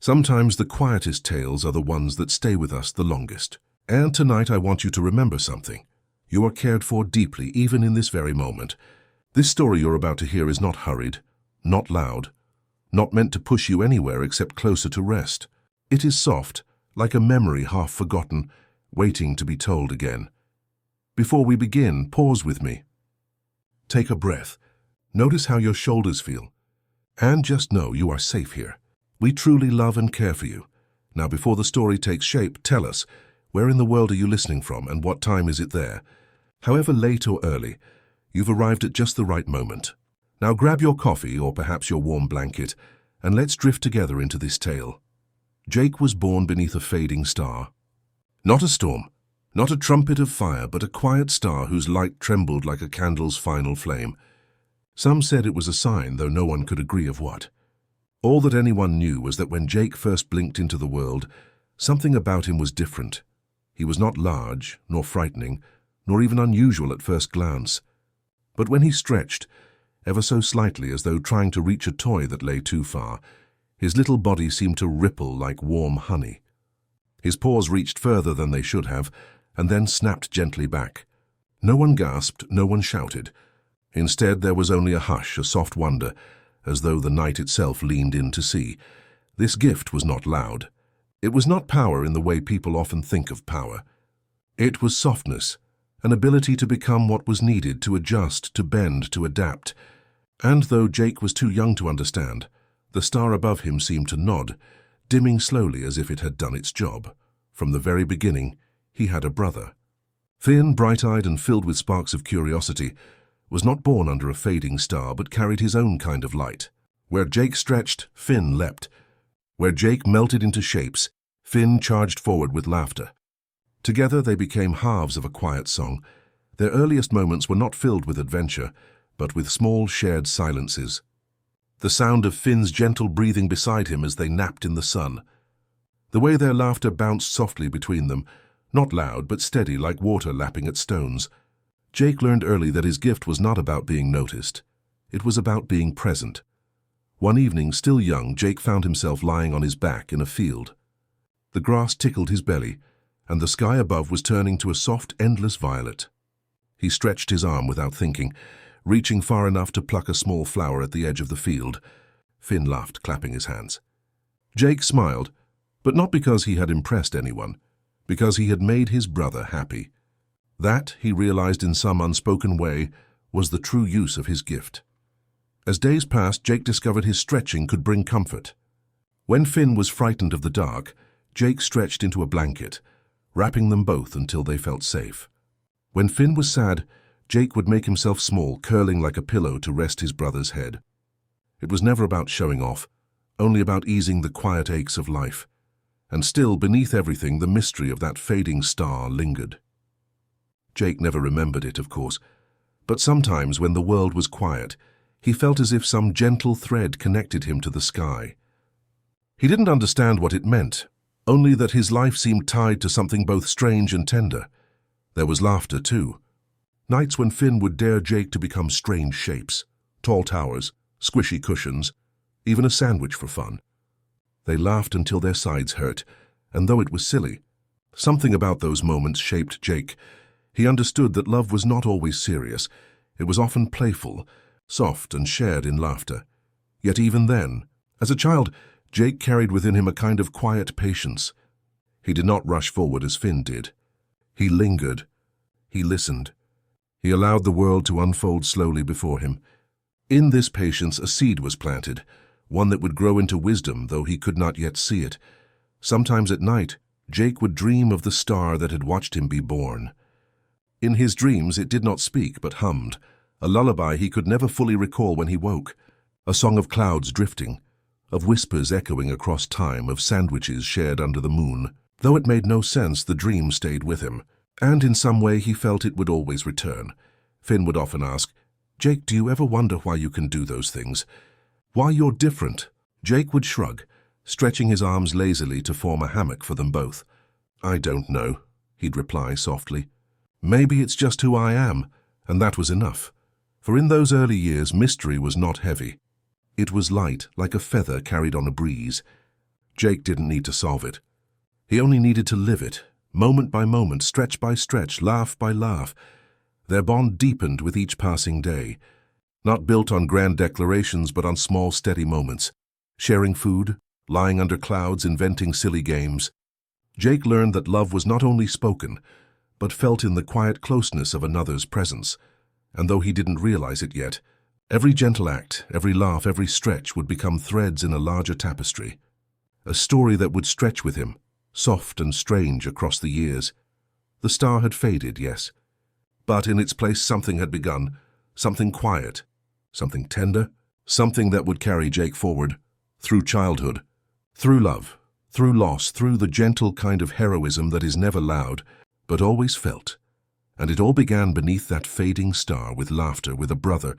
Sometimes the quietest tales are the ones that stay with us the longest. And tonight I want you to remember something. You are cared for deeply, even in this very moment. This story you're about to hear is not hurried, not loud, not meant to push you anywhere except closer to rest. It is soft, like a memory half forgotten, waiting to be told again. Before we begin, pause with me. Take a breath. Notice how your shoulders feel. And just know you are safe here. We truly love and care for you. Now, before the story takes shape, tell us, where in the world are you listening from and what time is it there? However late or early, you've arrived at just the right moment. Now grab your coffee or perhaps your warm blanket and let's drift together into this tale. Jake was born beneath a fading star. Not a storm, not a trumpet of fire, but a quiet star whose light trembled like a candle's final flame. Some said it was a sign, though no one could agree of what. All that anyone knew was that when Jake first blinked into the world, something about him was different. He was not large, nor frightening, nor even unusual at first glance. But when he stretched, ever so slightly as though trying to reach a toy that lay too far, his little body seemed to ripple like warm honey. His paws reached further than they should have, and then snapped gently back. No one gasped, no one shouted. Instead, there was only a hush, a soft wonder, as though the night itself leaned in to see. This gift was not loud. It was not power in the way people often think of power. It was softness, an ability to become what was needed, to adjust, to bend, to adapt. And though Jake was too young to understand, the star above him seemed to nod, dimming slowly as if it had done its job. From the very beginning, he had a brother. Finn, bright-eyed and filled with sparks of curiosity, was not born under a fading star but carried his own kind of light. Where Jake stretched, Finn leapt. Where Jake melted into shapes, Finn charged forward with laughter. Together they became halves of a quiet song. Their earliest moments were not filled with adventure, but with small shared silences. The sound of Finn's gentle breathing beside him as they napped in the sun. The way their laughter bounced softly between them, not loud but steady like water lapping at stones. Jake learned early that his gift was not about being noticed. It was about being present. One evening, still young, Jake found himself lying on his back in a field. The grass tickled his belly, and the sky above was turning to a soft, endless violet. He stretched his arm without thinking, reaching far enough to pluck a small flower at the edge of the field. Finn laughed, clapping his hands. Jake smiled, but not because he had impressed anyone, because he had made his brother happy. That, he realized in some unspoken way, was the true use of his gift. As days passed, Jake discovered his stretching could bring comfort. When Finn was frightened of the dark, Jake stretched into a blanket, wrapping them both until they felt safe. When Finn was sad, Jake would make himself small, curling like a pillow to rest his brother's head. It was never about showing off, only about easing the quiet aches of life. And still, beneath everything, the mystery of that fading star lingered. Jake never remembered it, of course, but sometimes when the world was quiet, he felt as if some gentle thread connected him to the sky. He didn't understand what it meant, only that his life seemed tied to something both strange and tender. There was laughter, too. Nights when Finn would dare Jake to become strange shapes, tall towers, squishy cushions, even a sandwich for fun. They laughed until their sides hurt, and though it was silly, something about those moments shaped Jake. He understood that love was not always serious. It was often playful, soft and shared in laughter. Yet even then, as a child, Jake carried within him a kind of quiet patience. He did not rush forward as Finn did. He lingered. He listened. He allowed the world to unfold slowly before him. In this patience a seed was planted, one that would grow into wisdom, though he could not yet see it. Sometimes at night, Jake would dream of the star that had watched him be born. In his dreams it did not speak, but hummed, a lullaby he could never fully recall when he woke, a song of clouds drifting, of whispers echoing across time, of sandwiches shared under the moon. Though it made no sense, the dream stayed with him, and in some way he felt it would always return. Finn would often ask, "Jake, do you ever wonder why you can do those things? Why you're different?" Jake would shrug, stretching his arms lazily to form a hammock for them both. "I don't know," he'd reply softly. "Maybe it's just who I am," and that was enough. For in those early years, mystery was not heavy. It was light, like a feather carried on a breeze. Jake didn't need to solve it. He only needed to live it, moment by moment, stretch by stretch, laugh by laugh. Their bond deepened with each passing day, not built on grand declarations but on small, steady moments. Sharing food, lying under clouds, inventing silly games. Jake learned that love was not only spoken, but felt in the quiet closeness of another's presence. And though he didn't realize it yet, every gentle act, every laugh, every stretch would become threads in a larger tapestry. A story that would stretch with him, soft and strange across the years. The star had faded, yes, but in its place something had begun, something quiet, something tender, something that would carry Jake forward, through childhood, through love, through loss, through the gentle kind of heroism that is never loud, but always felt. And it all began beneath that fading star, with laughter, with a brother,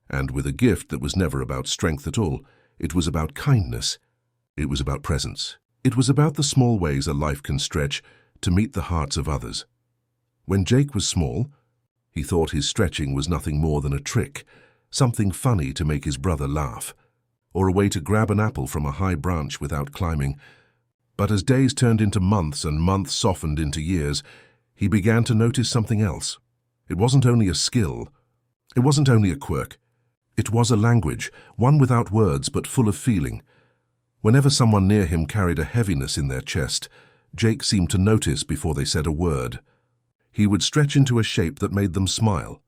and with a gift that was never about strength at all. It was about kindness. It was about presence. It was about the small ways a life can stretch to meet the hearts of others. When Jake was small, he thought his stretching was nothing more than a trick, something funny to make his brother laugh, or a way to grab an apple from a high branch without climbing. But as days turned into months and months softened into years, he began to notice something else. It wasn't only a skill. It wasn't only a quirk. It was a language, one without words but full of feeling. Whenever someone near him carried a heaviness in their chest, Jake seemed to notice before they said a word. He would stretch into a shape that made them smile,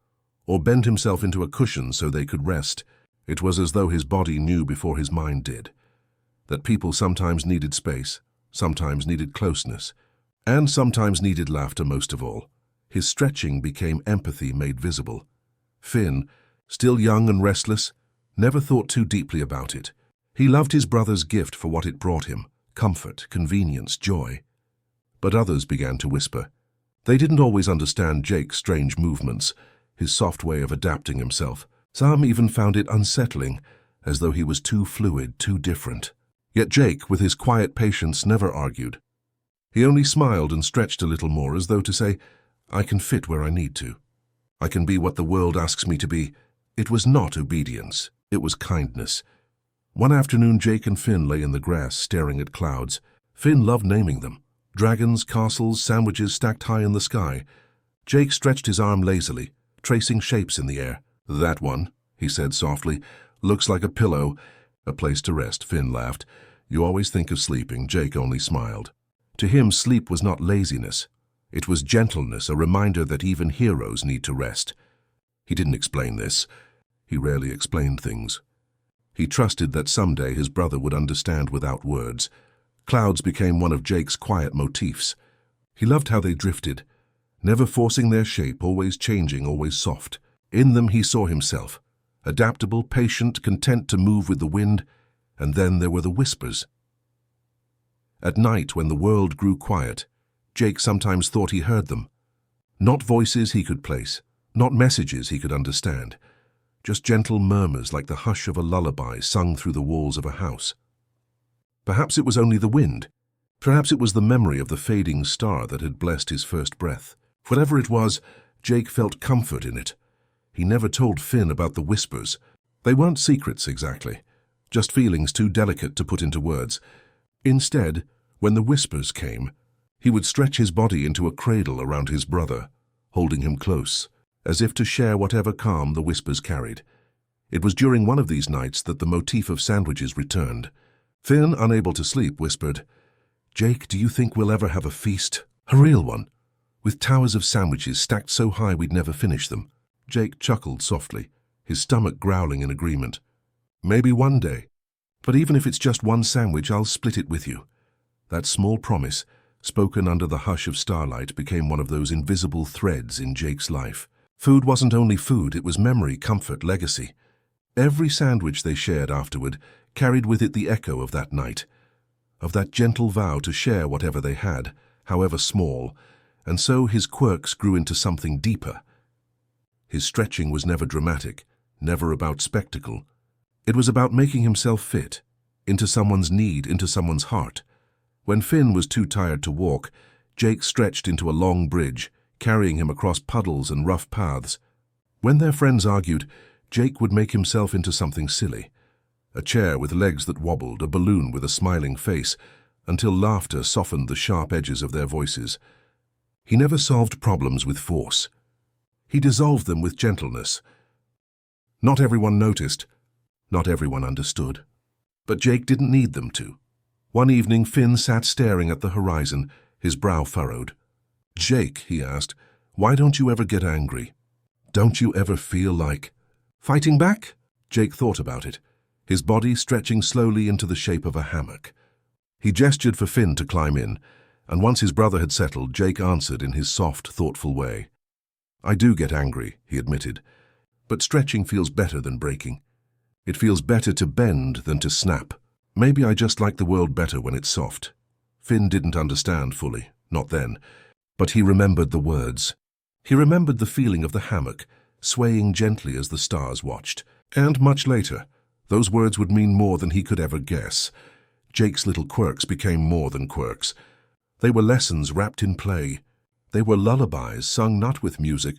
or bend himself into a cushion so they could rest. It was as though his body knew before his mind did, that people sometimes needed space, sometimes needed closeness, and sometimes needed laughter most of all. His stretching became empathy made visible. Finn, still young and restless, never thought too deeply about it. He loved his brother's gift for what it brought him, comfort, convenience, joy. But others began to whisper. They didn't always understand Jake's strange movements, his soft way of adapting himself. Some even found it unsettling, as though he was too fluid, too different. Yet Jake, with his quiet patience, never argued. He only smiled and stretched a little more, as though to say, I can fit where I need to. I can be what the world asks me to be. It was not obedience, it was kindness. One afternoon, Jake and Finn lay in the grass, staring at clouds. Finn loved naming them. Dragons, castles, sandwiches stacked high in the sky. Jake stretched his arm lazily, tracing shapes in the air. That one, he said softly, looks like a pillow. A place to rest, Finn laughed. You always think of sleeping. Jake only smiled. To him, sleep was not laziness. It was gentleness, a reminder that even heroes need to rest. He didn't explain this. He rarely explained things. He trusted that someday his brother would understand without words. Clouds became one of Jake's quiet motifs. He loved how they drifted, never forcing their shape, always changing, always soft. In them he saw himself, adaptable, patient, content to move with the wind. And then there were the whispers. At night, when the world grew quiet, Jake sometimes thought he heard them. Not voices he could place, not messages he could understand, just gentle murmurs like the hush of a lullaby sung through the walls of a house. Perhaps it was only the wind. Perhaps it was the memory of the fading star that had blessed his first breath. Whatever it was, Jake felt comfort in it. He never told Finn about the whispers. They weren't secrets exactly, just feelings too delicate to put into words. Instead, when the whispers came, he would stretch his body into a cradle around his brother, holding him close, as if to share whatever calm the whispers carried. It was during one of these nights that the motif of sandwiches returned. Finn, unable to sleep, whispered, Jake, do you think we'll ever have a feast? A real one, with towers of sandwiches stacked so high we'd never finish them. Jake chuckled softly, his stomach growling in agreement. Maybe one day, but even if it's just one sandwich, I'll split it with you. That small promise, spoken under the hush of starlight, became one of those invisible threads in Jake's life. Food wasn't only food, it was memory, comfort, legacy. Every sandwich they shared afterward carried with it the echo of that night, of that gentle vow to share whatever they had, however small, and so his quirks grew into something deeper. His stretching was never dramatic, never about spectacle. It was about making himself fit, into someone's need, into someone's heart. When Finn was too tired to walk, Jake stretched into a long bridge, carrying him across puddles and rough paths. When their friends argued, Jake would make himself into something silly. A chair with legs that wobbled, a balloon with a smiling face, until laughter softened the sharp edges of their voices. He never solved problems with force. He dissolved them with gentleness. Not everyone noticed. Not everyone understood. But Jake didn't need them to. One evening, Finn sat staring at the horizon, his brow furrowed. "Jake," he asked, "why don't you ever get angry? Don't you ever feel like fighting back?" Jake thought about it, his body stretching slowly into the shape of a hammock. He gestured for Finn to climb in, and once his brother had settled, Jake answered in his soft, thoughtful way. "I do get angry," he admitted, "but stretching feels better than breaking. It feels better to bend than to snap. Maybe I just like the world better when it's soft." Finn didn't understand fully, not then, but he remembered the words. He remembered the feeling of the hammock, swaying gently as the stars watched. And much later, those words would mean more than he could ever guess. Jake's little quirks became more than quirks. They were lessons wrapped in play. They were lullabies sung not with music,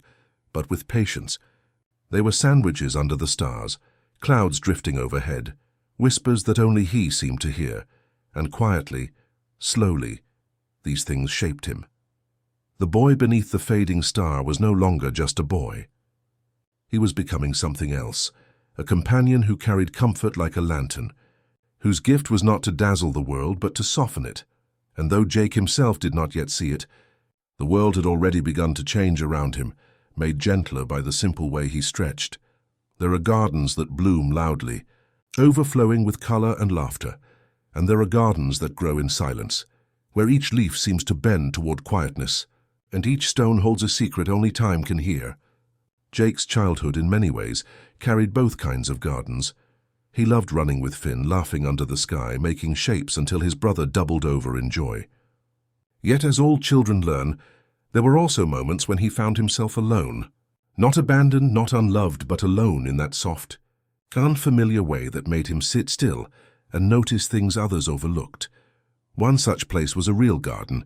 but with patience. They were sandwiches under the stars, clouds drifting overhead, whispers that only he seemed to hear, and quietly, slowly, these things shaped him. The boy beneath the fading star was no longer just a boy. He was becoming something else, a companion who carried comfort like a lantern, whose gift was not to dazzle the world but to soften it. And though Jake himself did not yet see it, the world had already begun to change around him, made gentler by the simple way he stretched. There are gardens that bloom loudly, overflowing with color and laughter, and there are gardens that grow in silence, where each leaf seems to bend toward quietness, and each stone holds a secret only time can hear. Jake's childhood, in many ways, carried both kinds of gardens. He loved running with Finn, laughing under the sky, making shapes until his brother doubled over in joy. Yet, as all children learn, there were also moments when he found himself alone. Not abandoned, not unloved, but alone in that soft, unfamiliar way that made him sit still and notice things others overlooked. One such place was a real garden,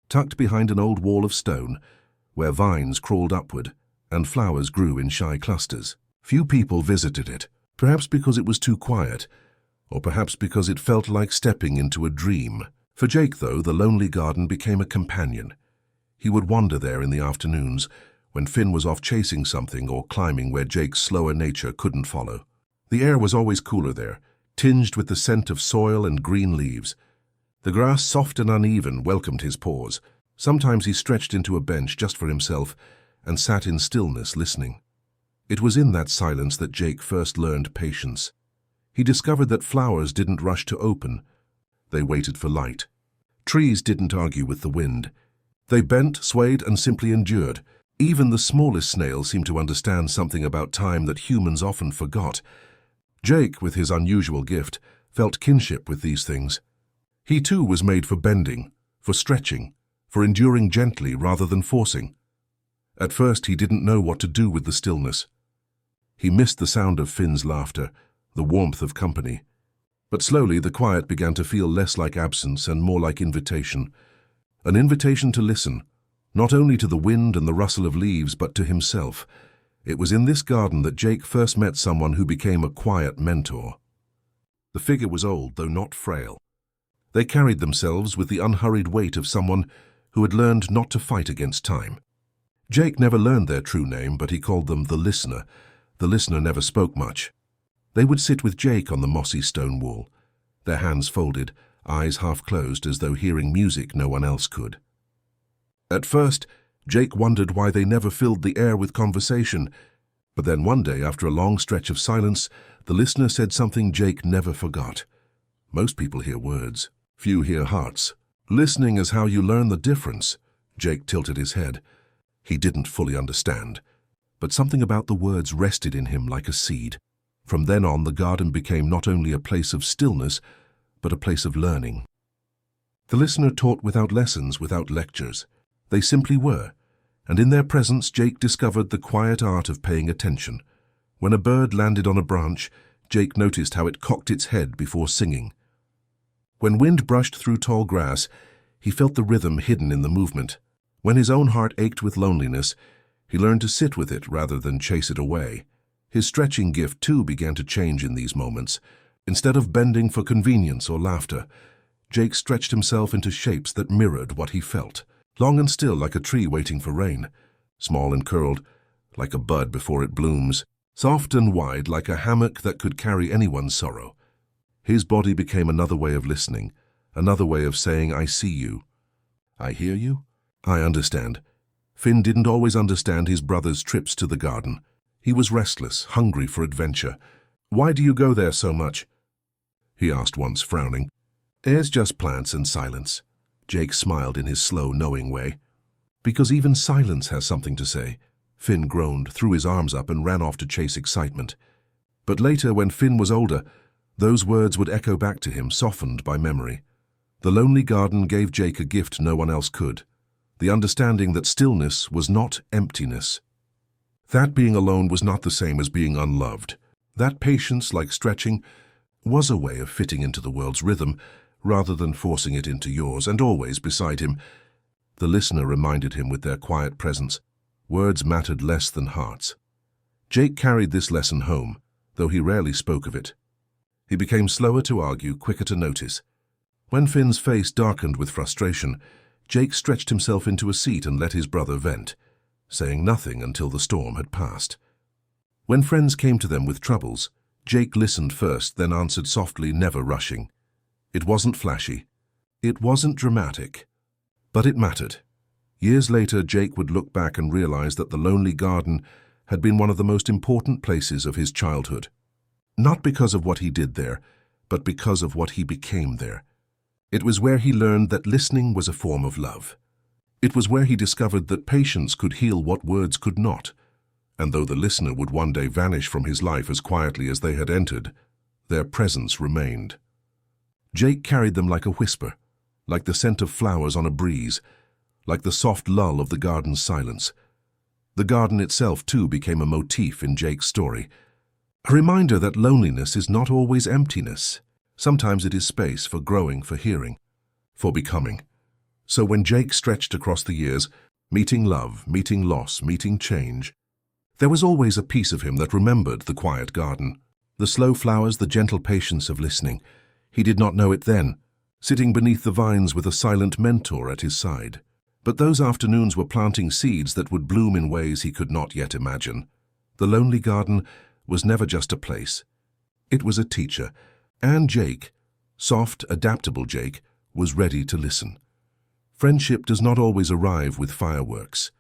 tucked behind an old wall of stone, where vines crawled upward and flowers grew in shy clusters. Few people visited it, perhaps because it was too quiet, or perhaps because it felt like stepping into a dream. For Jake, though, the lonely garden became a companion. He would wander there in the afternoons, when Finn was off chasing something or climbing where Jake's slower nature couldn't follow. The air was always cooler there, tinged with the scent of soil and green leaves. The grass, soft and uneven, welcomed his paws. Sometimes he stretched into a bench just for himself and sat in stillness listening. It was in that silence that Jake first learned patience. He discovered that flowers didn't rush to open. They waited for light. Trees didn't argue with the wind. They bent, swayed, and simply endured. Even the smallest snail seemed to understand something about time that humans often forgot. Jake, with his unusual gift, felt kinship with these things. He too was made for bending, for stretching, for enduring gently rather than forcing. At first he didn't know what to do with the stillness. He missed the sound of Finn's laughter, the warmth of company. But slowly the quiet began to feel less like absence and more like invitation. An invitation to listen, not only to the wind and the rustle of leaves, but to himself. It was in this garden that Jake first met someone who became a quiet mentor. The figure was old, though not frail. They carried themselves with the unhurried weight of someone who had learned not to fight against time. Jake never learned their true name, but he called them the listener. The listener never spoke much. They would sit with Jake on the mossy stone wall, their hands folded, eyes half closed as though hearing music no one else could. At first, Jake wondered why they never filled the air with conversation, but then one day, after a long stretch of silence, the listener said something Jake never forgot. Most people hear words, few hear hearts. Listening is how you learn the difference. Jake tilted his head. He didn't fully understand, but something about the words rested in him like a seed. From then on, the garden became not only a place of stillness, but a place of learning. The listener taught without lessons, without lectures. They simply were, and in their presence Jake discovered the quiet art of paying attention. When a bird landed on a branch, Jake noticed how it cocked its head before singing. When wind brushed through tall grass, he felt the rhythm hidden in the movement. When his own heart ached with loneliness, he learned to sit with it rather than chase it away. His stretching gift, too, began to change in these moments. Instead of bending for convenience or laughter, Jake stretched himself into shapes that mirrored what he felt. Long and still like a tree waiting for rain. Small and curled, like a bud before it blooms. Soft and wide, like a hammock that could carry anyone's sorrow. His body became another way of listening, another way of saying, I see you. I hear you? I understand. Finn didn't always understand his brother's trips to the garden. He was restless, hungry for adventure. Why do you go there so much? He asked once, frowning. There's just plants and silence. Jake smiled in his slow, knowing way. Because even silence has something to say. Finn groaned, threw his arms up and ran off to chase excitement. But later, when Finn was older, those words would echo back to him, softened by memory. The lonely garden gave Jake a gift no one else could. The understanding that stillness was not emptiness. That being alone was not the same as being unloved. That patience, like stretching, was a way of fitting into the world's rhythm, rather than forcing it into yours, and always beside him. The listener reminded him with their quiet presence. Words mattered less than hearts. Jake carried this lesson home, though he rarely spoke of it. He became slower to argue, quicker to notice. When Finn's face darkened with frustration, Jake stretched himself into a seat and let his brother vent, saying nothing until the storm had passed. When friends came to them with troubles, Jake listened first, then answered softly, never rushing. It wasn't flashy. It wasn't dramatic. But it mattered. Years later, Jake would look back and realize that the lonely garden had been one of the most important places of his childhood. Not because of what he did there, but because of what he became there. It was where he learned that listening was a form of love. It was where he discovered that patience could heal what words could not. And though the listener would one day vanish from his life as quietly as they had entered, their presence remained. Jake carried them like a whisper, like the scent of flowers on a breeze, like the soft lull of the garden's silence. The garden itself, too, became a motif in Jake's story. A reminder that loneliness is not always emptiness. Sometimes it is space for growing, for hearing, for becoming. So when Jake stretched across the years, meeting love, meeting loss, meeting change, there was always a piece of him that remembered the quiet garden, the slow flowers, the gentle patience of listening. He did not know it then, sitting beneath the vines with a silent mentor at his side. But those afternoons were planting seeds that would bloom in ways he could not yet imagine. The lonely garden was never just a place. It was a teacher. And Jake, soft, adaptable Jake, was ready to listen. Friendship does not always arrive with fireworks.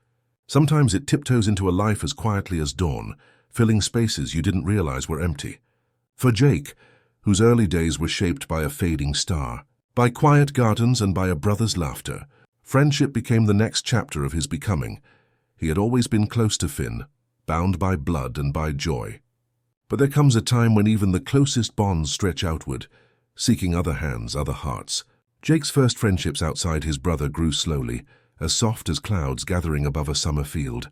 Sometimes it tiptoes into a life as quietly as dawn, filling spaces you didn't realize were empty. For Jake, whose early days were shaped by a fading star, by quiet gardens and by a brother's laughter, friendship became the next chapter of his becoming. He had always been close to Finn, bound by blood and by joy. But there comes a time when even the closest bonds stretch outward, seeking other hands, other hearts. Jake's first friendships outside his brother grew slowly, as soft as clouds gathering above a summer field.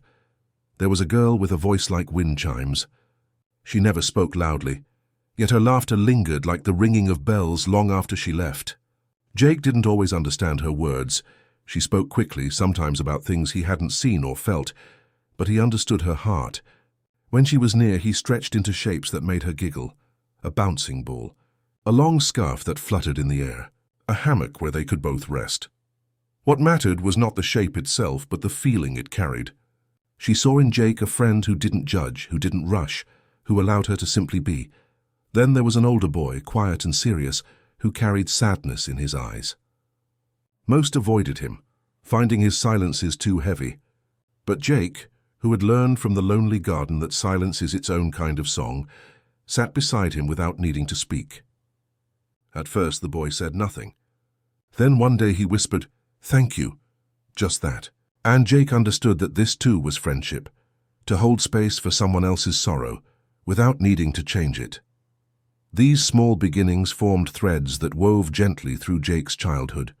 There was a girl with a voice like wind chimes. She never spoke loudly, yet her laughter lingered like the ringing of bells long after she left. Jake didn't always understand her words. She spoke quickly, sometimes about things he hadn't seen or felt, but he understood her heart. When she was near, he stretched into shapes that made her giggle. A bouncing ball, a long scarf that fluttered in the air, a hammock where they could both rest. What mattered was not the shape itself, but the feeling it carried. She saw in Jake a friend who didn't judge, who didn't rush, who allowed her to simply be. Then there was an older boy, quiet and serious, who carried sadness in his eyes. Most avoided him, finding his silences too heavy. But Jake, who had learned from the lonely garden that silence is its own kind of song, sat beside him without needing to speak. At first the boy said nothing. Then one day he whispered, "Thank you," just that. And Jake understood that this too was friendship, to hold space for someone else's sorrow, without needing to change it. These small beginnings formed threads that wove gently through Jake's childhood.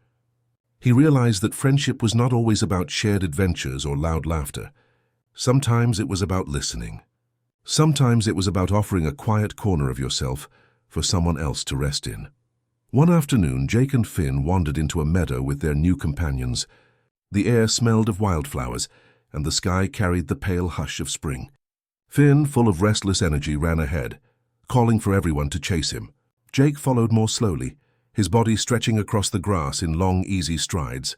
He realized that friendship was not always about shared adventures or loud laughter. Sometimes it was about listening. Sometimes it was about offering a quiet corner of yourself for someone else to rest in. One afternoon, Jake and Finn wandered into a meadow with their new companions. The air smelled of wildflowers, and the sky carried the pale hush of spring. Finn, full of restless energy, ran ahead, calling for everyone to chase him. Jake followed more slowly, his body stretching across the grass in long, easy strides.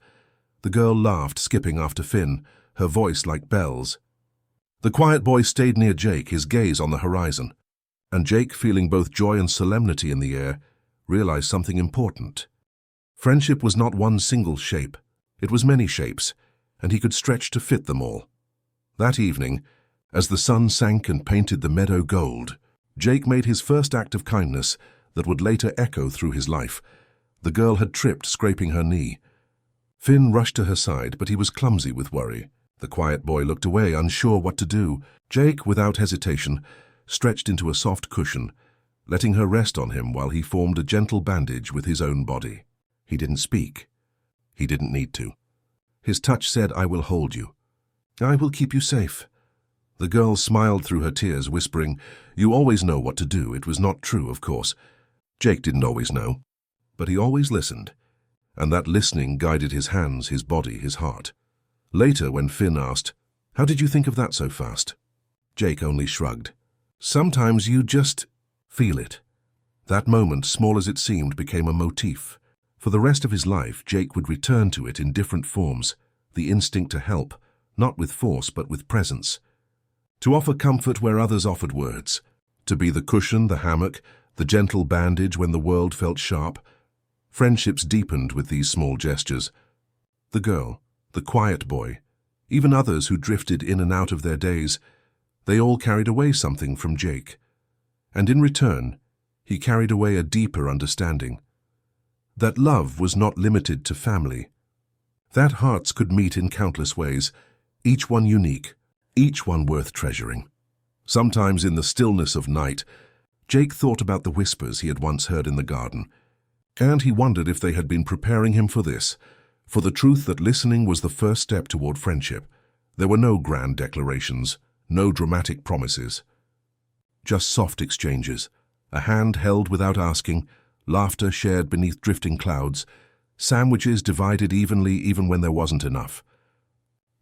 The girl laughed, skipping after Finn, her voice like bells. The quiet boy stayed near Jake, his gaze on the horizon. And Jake, feeling both joy and solemnity in the air, realized something important. Friendship was not one single shape. It was many shapes, and he could stretch to fit them all. That evening, as the sun sank and painted the meadow gold, Jake made his first act of kindness that would later echo through his life. The girl had tripped, scraping her knee. Finn rushed to her side, but he was clumsy with worry. The quiet boy looked away, unsure what to do. Jake, without hesitation, stretched into a soft cushion, letting her rest on him while he formed a gentle bandage with his own body. He didn't speak. He didn't need to. His touch said, "I will hold you. I will keep you safe." The girl smiled through her tears, whispering, "You always know what to do." It was not true, of course. Jake didn't always know, but he always listened, and that listening guided his hands, his body, his heart. Later, when Finn asked, "How did you think of that so fast?" Jake only shrugged. "Sometimes you just feel it." That moment, small as it seemed, became a motif. For the rest of his life, Jake would return to it in different forms, the instinct to help, not with force but with presence. To offer comfort where others offered words. To be the cushion, the hammock, the gentle bandage when the world felt sharp. Friendships deepened with these small gestures. The girl, the quiet boy, even others who drifted in and out of their days, they all carried away something from Jake. And in return, he carried away a deeper understanding. That love was not limited to family. That hearts could meet in countless ways, each one unique, each one worth treasuring. Sometimes in the stillness of night, Jake thought about the whispers he had once heard in the garden, and he wondered if they had been preparing him for this, for the truth that listening was the first step toward friendship. There were no grand declarations, no dramatic promises. Just soft exchanges, a hand held without asking, laughter shared beneath drifting clouds, sandwiches divided evenly even when there wasn't enough.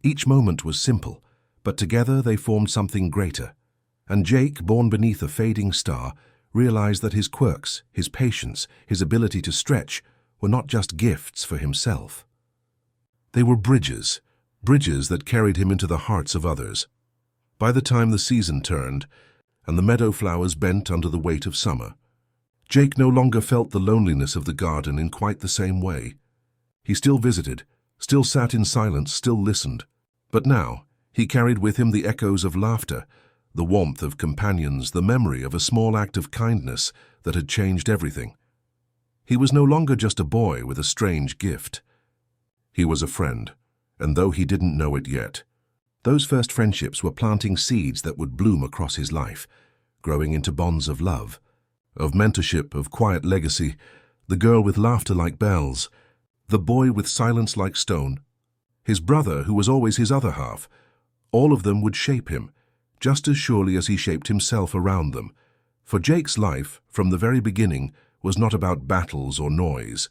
Each moment was simple, but together they formed something greater. And Jake, born beneath a fading star, realized that his quirks, his patience, his ability to stretch were not just gifts for himself. They were bridges that carried him into the hearts of others. By the time the season turned, and the meadow flowers bent under the weight of summer, Jake no longer felt the loneliness of the garden in quite the same way. He still visited, still sat in silence, still listened. But now, he carried with him the echoes of laughter, the warmth of companions, the memory of a small act of kindness that had changed everything. He was no longer just a boy with a strange gift. He was a friend, and though he didn't know it yet, those first friendships were planting seeds that would bloom across his life, growing into bonds of love, of mentorship, of quiet legacy, the girl with laughter like bells, the boy with silence like stone, his brother who was always his other half. All of them would shape him, just as surely as he shaped himself around them. For Jake's life, from the very beginning, was not about battles or noise.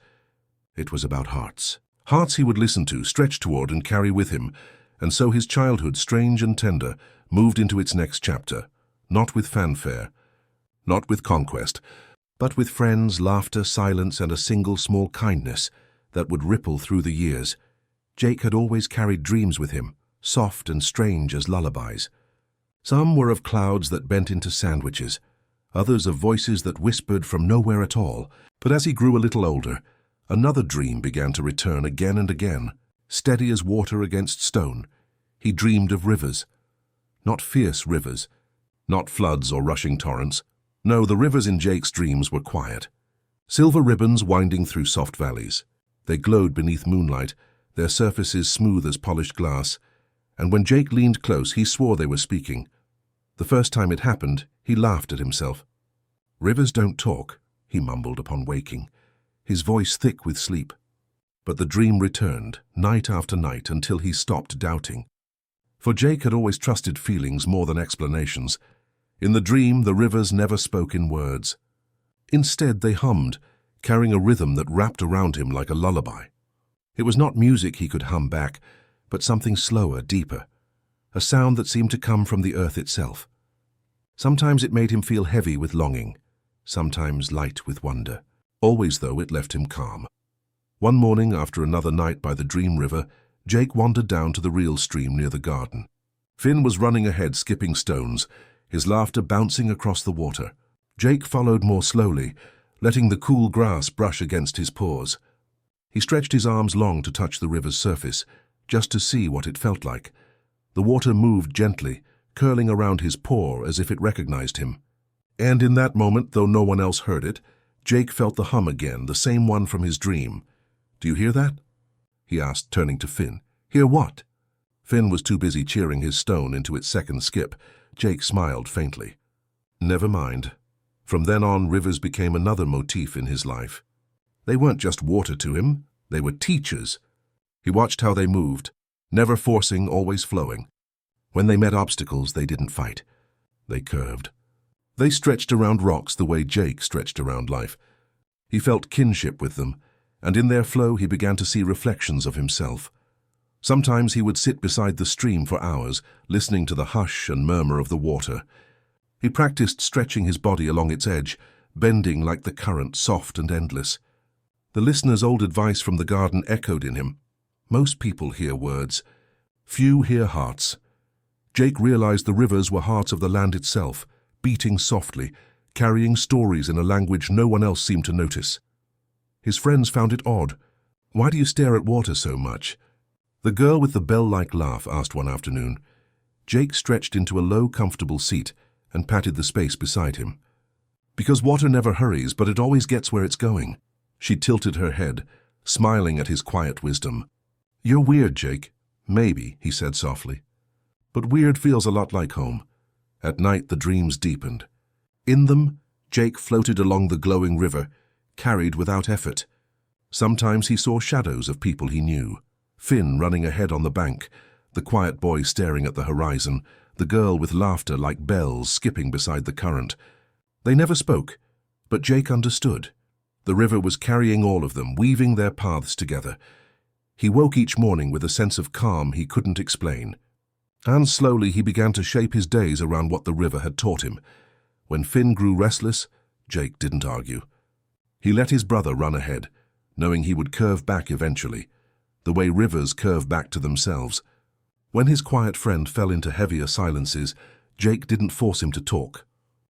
It was about hearts. Hearts he would listen to, stretch toward, and carry with him. And so his childhood, strange and tender, moved into its next chapter, not with fanfare, not with conquest, but with friends, laughter, silence, and a single small kindness that would ripple through the years. Jake had always carried dreams with him, soft and strange as lullabies. Some were of clouds that bent into sandwiches, others of voices that whispered from nowhere at all. But as he grew a little older, another dream began to return again and again, steady as water against stone. He dreamed of rivers. Not fierce rivers, not floods or rushing torrents. No, the rivers in Jake's dreams were quiet. Silver ribbons winding through soft valleys. They glowed beneath moonlight, their surfaces smooth as polished glass, and when Jake leaned close, he swore they were speaking. The first time it happened, he laughed at himself. "Rivers don't talk," he mumbled upon waking, his voice thick with sleep. But the dream returned, night after night, until he stopped doubting. For Jake had always trusted feelings more than explanations. In the dream, the rivers never spoke in words. Instead, they hummed, carrying a rhythm that wrapped around him like a lullaby. It was not music he could hum back, but something slower, deeper, a sound that seemed to come from the earth itself. Sometimes it made him feel heavy with longing, sometimes light with wonder. Always, though, it left him calm. One morning, after another night by the dream river, Jake wandered down to the real stream near the garden. Finn was running ahead, skipping stones, his laughter bouncing across the water. Jake followed more slowly, letting the cool grass brush against his paws. He stretched his arms long to touch the river's surface, just to see what it felt like. The water moved gently, curling around his paw as if it recognized him. And in that moment, though no one else heard it, Jake felt the hum again, the same one from his dream. "Do you hear that?" he asked, turning to Finn. "Hear what?" Finn was too busy cheering his stone into its second skip. Jake smiled faintly. Never mind. From then on, rivers became another motif in his life. They weren't just water to him, they were teachers. He watched how they moved, never forcing, always flowing. When they met obstacles, they didn't fight. They curved. They stretched around rocks the way Jake stretched around life. He felt kinship with them, and in their flow he began to see reflections of himself. Sometimes he would sit beside the stream for hours, listening to the hush and murmur of the water. He practiced stretching his body along its edge, bending like the current, soft and endless. The listener's old advice from the garden echoed in him. Most people hear words. Few hear hearts. Jake realized the rivers were hearts of the land itself, beating softly, carrying stories in a language no one else seemed to notice. His friends found it odd. "Why do you stare at water so much?" The girl with the bell-like laugh asked one afternoon. Jake stretched into a low, comfortable seat and patted the space beside him. "Because water never hurries, but it always gets where it's going." She tilted her head, smiling at his quiet wisdom. "You're weird, Jake." "Maybe," he said softly. "But weird feels a lot like home." At night, the dreams deepened. In them, Jake floated along the glowing river, carried without effort. Sometimes he saw shadows of people he knew. Finn running ahead on the bank, the quiet boy staring at the horizon, the girl with laughter like bells skipping beside the current. They never spoke, but Jake understood. The river was carrying all of them, weaving their paths together. He woke each morning with a sense of calm he couldn't explain. And slowly he began to shape his days around what the river had taught him. When Finn grew restless, Jake didn't argue. He let his brother run ahead, knowing he would curve back eventually, the way rivers curve back to themselves. When his quiet friend fell into heavier silences, Jake didn't force him to talk.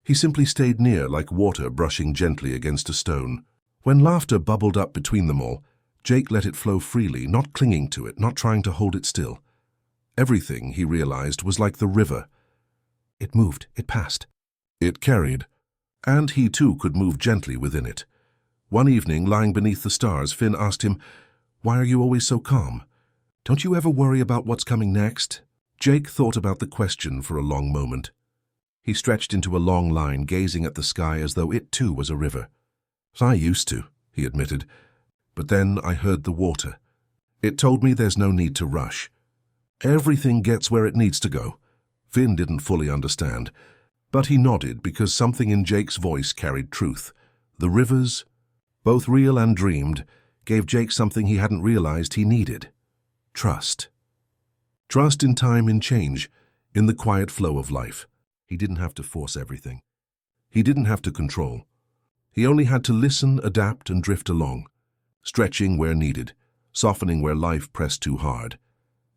He simply stayed near like water brushing gently against a stone. When laughter bubbled up between them all, Jake let it flow freely, not clinging to it, not trying to hold it still. Everything, he realized, was like the river. It moved, it passed. It carried, and he too could move gently within it. One evening, lying beneath the stars, Finn asked him, "Why are you always so calm? Don't you ever worry about what's coming next?" Jake thought about the question for a long moment. He stretched into a long line, gazing at the sky as though it too was a river. "I used to," he admitted, "but then I heard the water. It told me there's no need to rush. Everything gets where it needs to go." Finn didn't fully understand, but he nodded because something in Jake's voice carried truth. The rivers, both real and dreamed, gave Jake something he hadn't realized he needed. Trust. Trust in time, in change, in the quiet flow of life. He didn't have to force everything. He didn't have to control. He only had to listen, adapt, and drift along, stretching where needed, softening where life pressed too hard.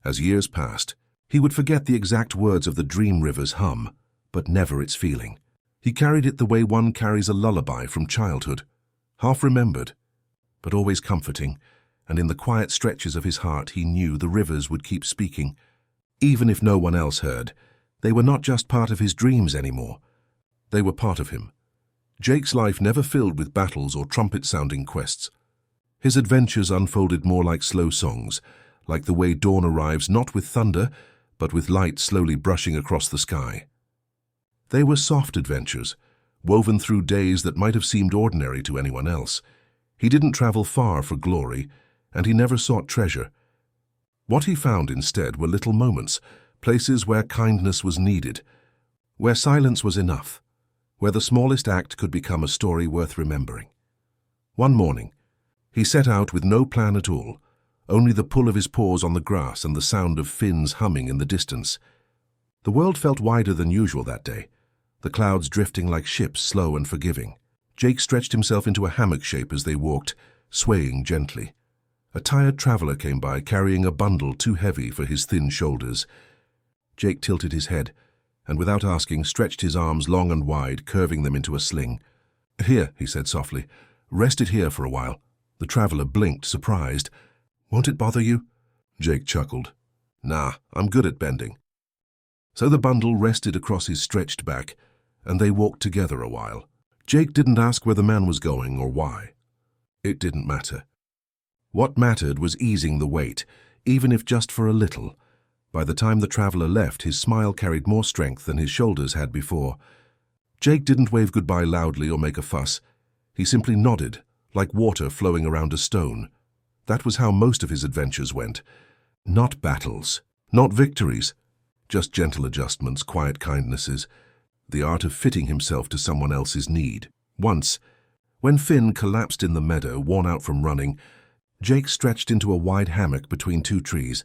As years passed, he would forget the exact words of the dream river's hum, but never its feeling. He carried it the way one carries a lullaby from childhood, half remembered, but always comforting, and in the quiet stretches of his heart he knew the rivers would keep speaking. Even if no one else heard, they were not just part of his dreams anymore. They were part of him. Jake's life never filled with battles or trumpet-sounding quests. His adventures unfolded more like slow songs, like the way dawn arrives not with thunder, but with light slowly brushing across the sky. They were soft adventures, woven through days that might have seemed ordinary to anyone else. He didn't travel far for glory, and he never sought treasure. What he found instead were little moments, places where kindness was needed, where silence was enough, where the smallest act could become a story worth remembering. One morning, he set out with no plan at all, only the pull of his paws on the grass and the sound of Finn's humming in the distance. The world felt wider than usual that day, the clouds drifting like ships, slow and forgiving. Jake stretched himself into a hammock shape as they walked, swaying gently. A tired traveler came by, carrying a bundle too heavy for his thin shoulders. Jake tilted his head, and without asking, stretched his arms long and wide, curving them into a sling. "Here," he said softly. "Rest it here for a while." The traveler blinked, surprised. "Won't it bother you?" Jake chuckled. "Nah, I'm good at bending." So the bundle rested across his stretched back, and they walked together a while. Jake didn't ask where the man was going or why. It didn't matter. What mattered was easing the weight, even if just for a little. By the time the traveler left, his smile carried more strength than his shoulders had before. Jake didn't wave goodbye loudly or make a fuss. He simply nodded, like water flowing around a stone. That was how most of his adventures went. Not battles, not victories, just gentle adjustments, quiet kindnesses, the art of fitting himself to someone else's need. Once, when Finn collapsed in the meadow, worn out from running, Jake stretched into a wide hammock between two trees.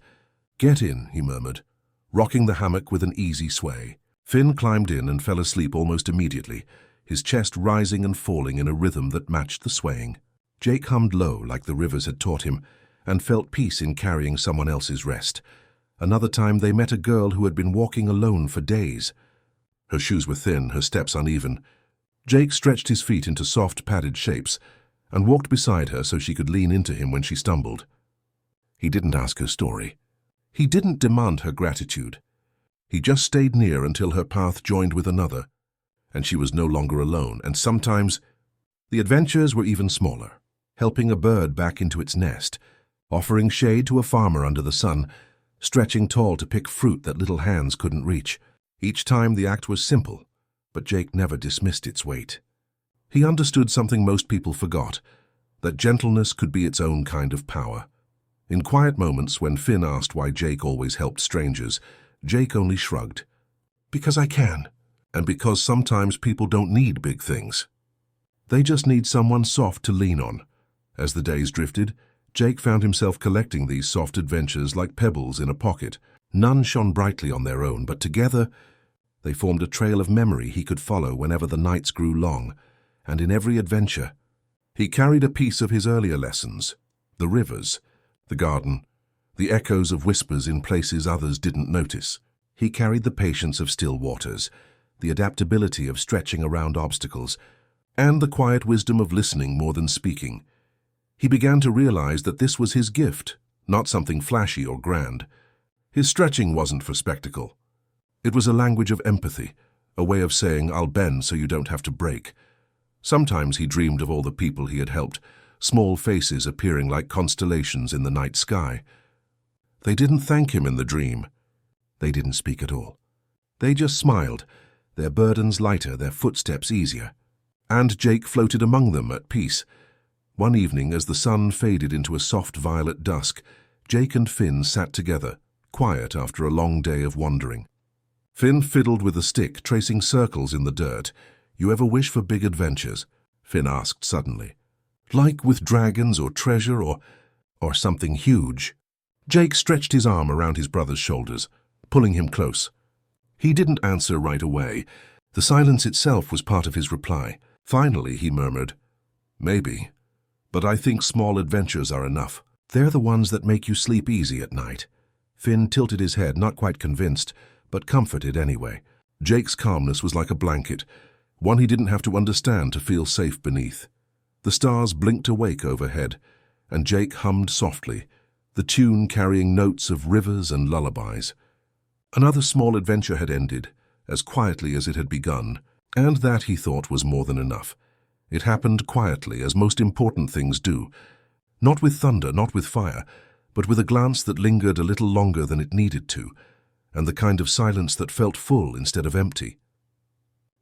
"Get in," he murmured, rocking the hammock with an easy sway. Finn climbed in and fell asleep almost immediately, his chest rising and falling in a rhythm that matched the swaying. Jake hummed low, like the rivers had taught him, and felt peace in carrying someone else's rest. Another time they met a girl who had been walking alone for days. Her shoes were thin, her steps uneven. Jake stretched his feet into soft, padded shapes and walked beside her so she could lean into him when she stumbled. He didn't ask her story. He didn't demand her gratitude. He just stayed near until her path joined with another, and she was no longer alone. And sometimes the adventures were even smaller, helping a bird back into its nest, offering shade to a farmer under the sun, stretching tall to pick fruit that little hands couldn't reach. Each time the act was simple, but Jake never dismissed its weight. He understood something most people forgot, that gentleness could be its own kind of power. In quiet moments, when Finn asked why Jake always helped strangers, Jake only shrugged. "Because I can." And because sometimes people don't need big things. They just need someone soft to lean on. As the days drifted, Jake found himself collecting these soft adventures like pebbles in a pocket. None shone brightly on their own, but together they formed a trail of memory he could follow whenever the nights grew long. And in every adventure, he carried a piece of his earlier lessons: the rivers, the garden, the echoes of whispers in places others didn't notice. He carried the patience of still waters, the adaptability of stretching around obstacles, and the quiet wisdom of listening more than speaking. He began to realize that this was his gift, not something flashy or grand. His stretching wasn't for spectacle. It was a language of empathy, a way of saying, "I'll bend so you don't have to break." Sometimes he dreamed of all the people he had helped, small faces appearing like constellations in the night sky. They didn't thank him in the dream. They didn't speak at all. They just smiled, their burdens lighter, their footsteps easier. And Jake floated among them at peace. One evening, as the sun faded into a soft violet dusk, Jake and Finn sat together, quiet after a long day of wandering. Finn fiddled with a stick, tracing circles in the dirt. "You ever wish for big adventures?" Finn asked suddenly. "Like with dragons or treasure or something huge?" Jake stretched his arm around his brother's shoulders, pulling him close. He didn't answer right away. The silence itself was part of his reply. Finally, he murmured, "Maybe. But I think small adventures are enough. They're the ones that make you sleep easy at night." Finn tilted his head, not quite convinced, but comforted anyway. Jake's calmness was like a blanket, one he didn't have to understand to feel safe beneath. The stars blinked awake overhead, and Jake hummed softly, the tune carrying notes of rivers and lullabies. Another small adventure had ended, as quietly as it had begun, and that, he thought, was more than enough. It happened quietly, as most important things do. Not with thunder, not with fire, but with a glance that lingered a little longer than it needed to, and the kind of silence that felt full instead of empty.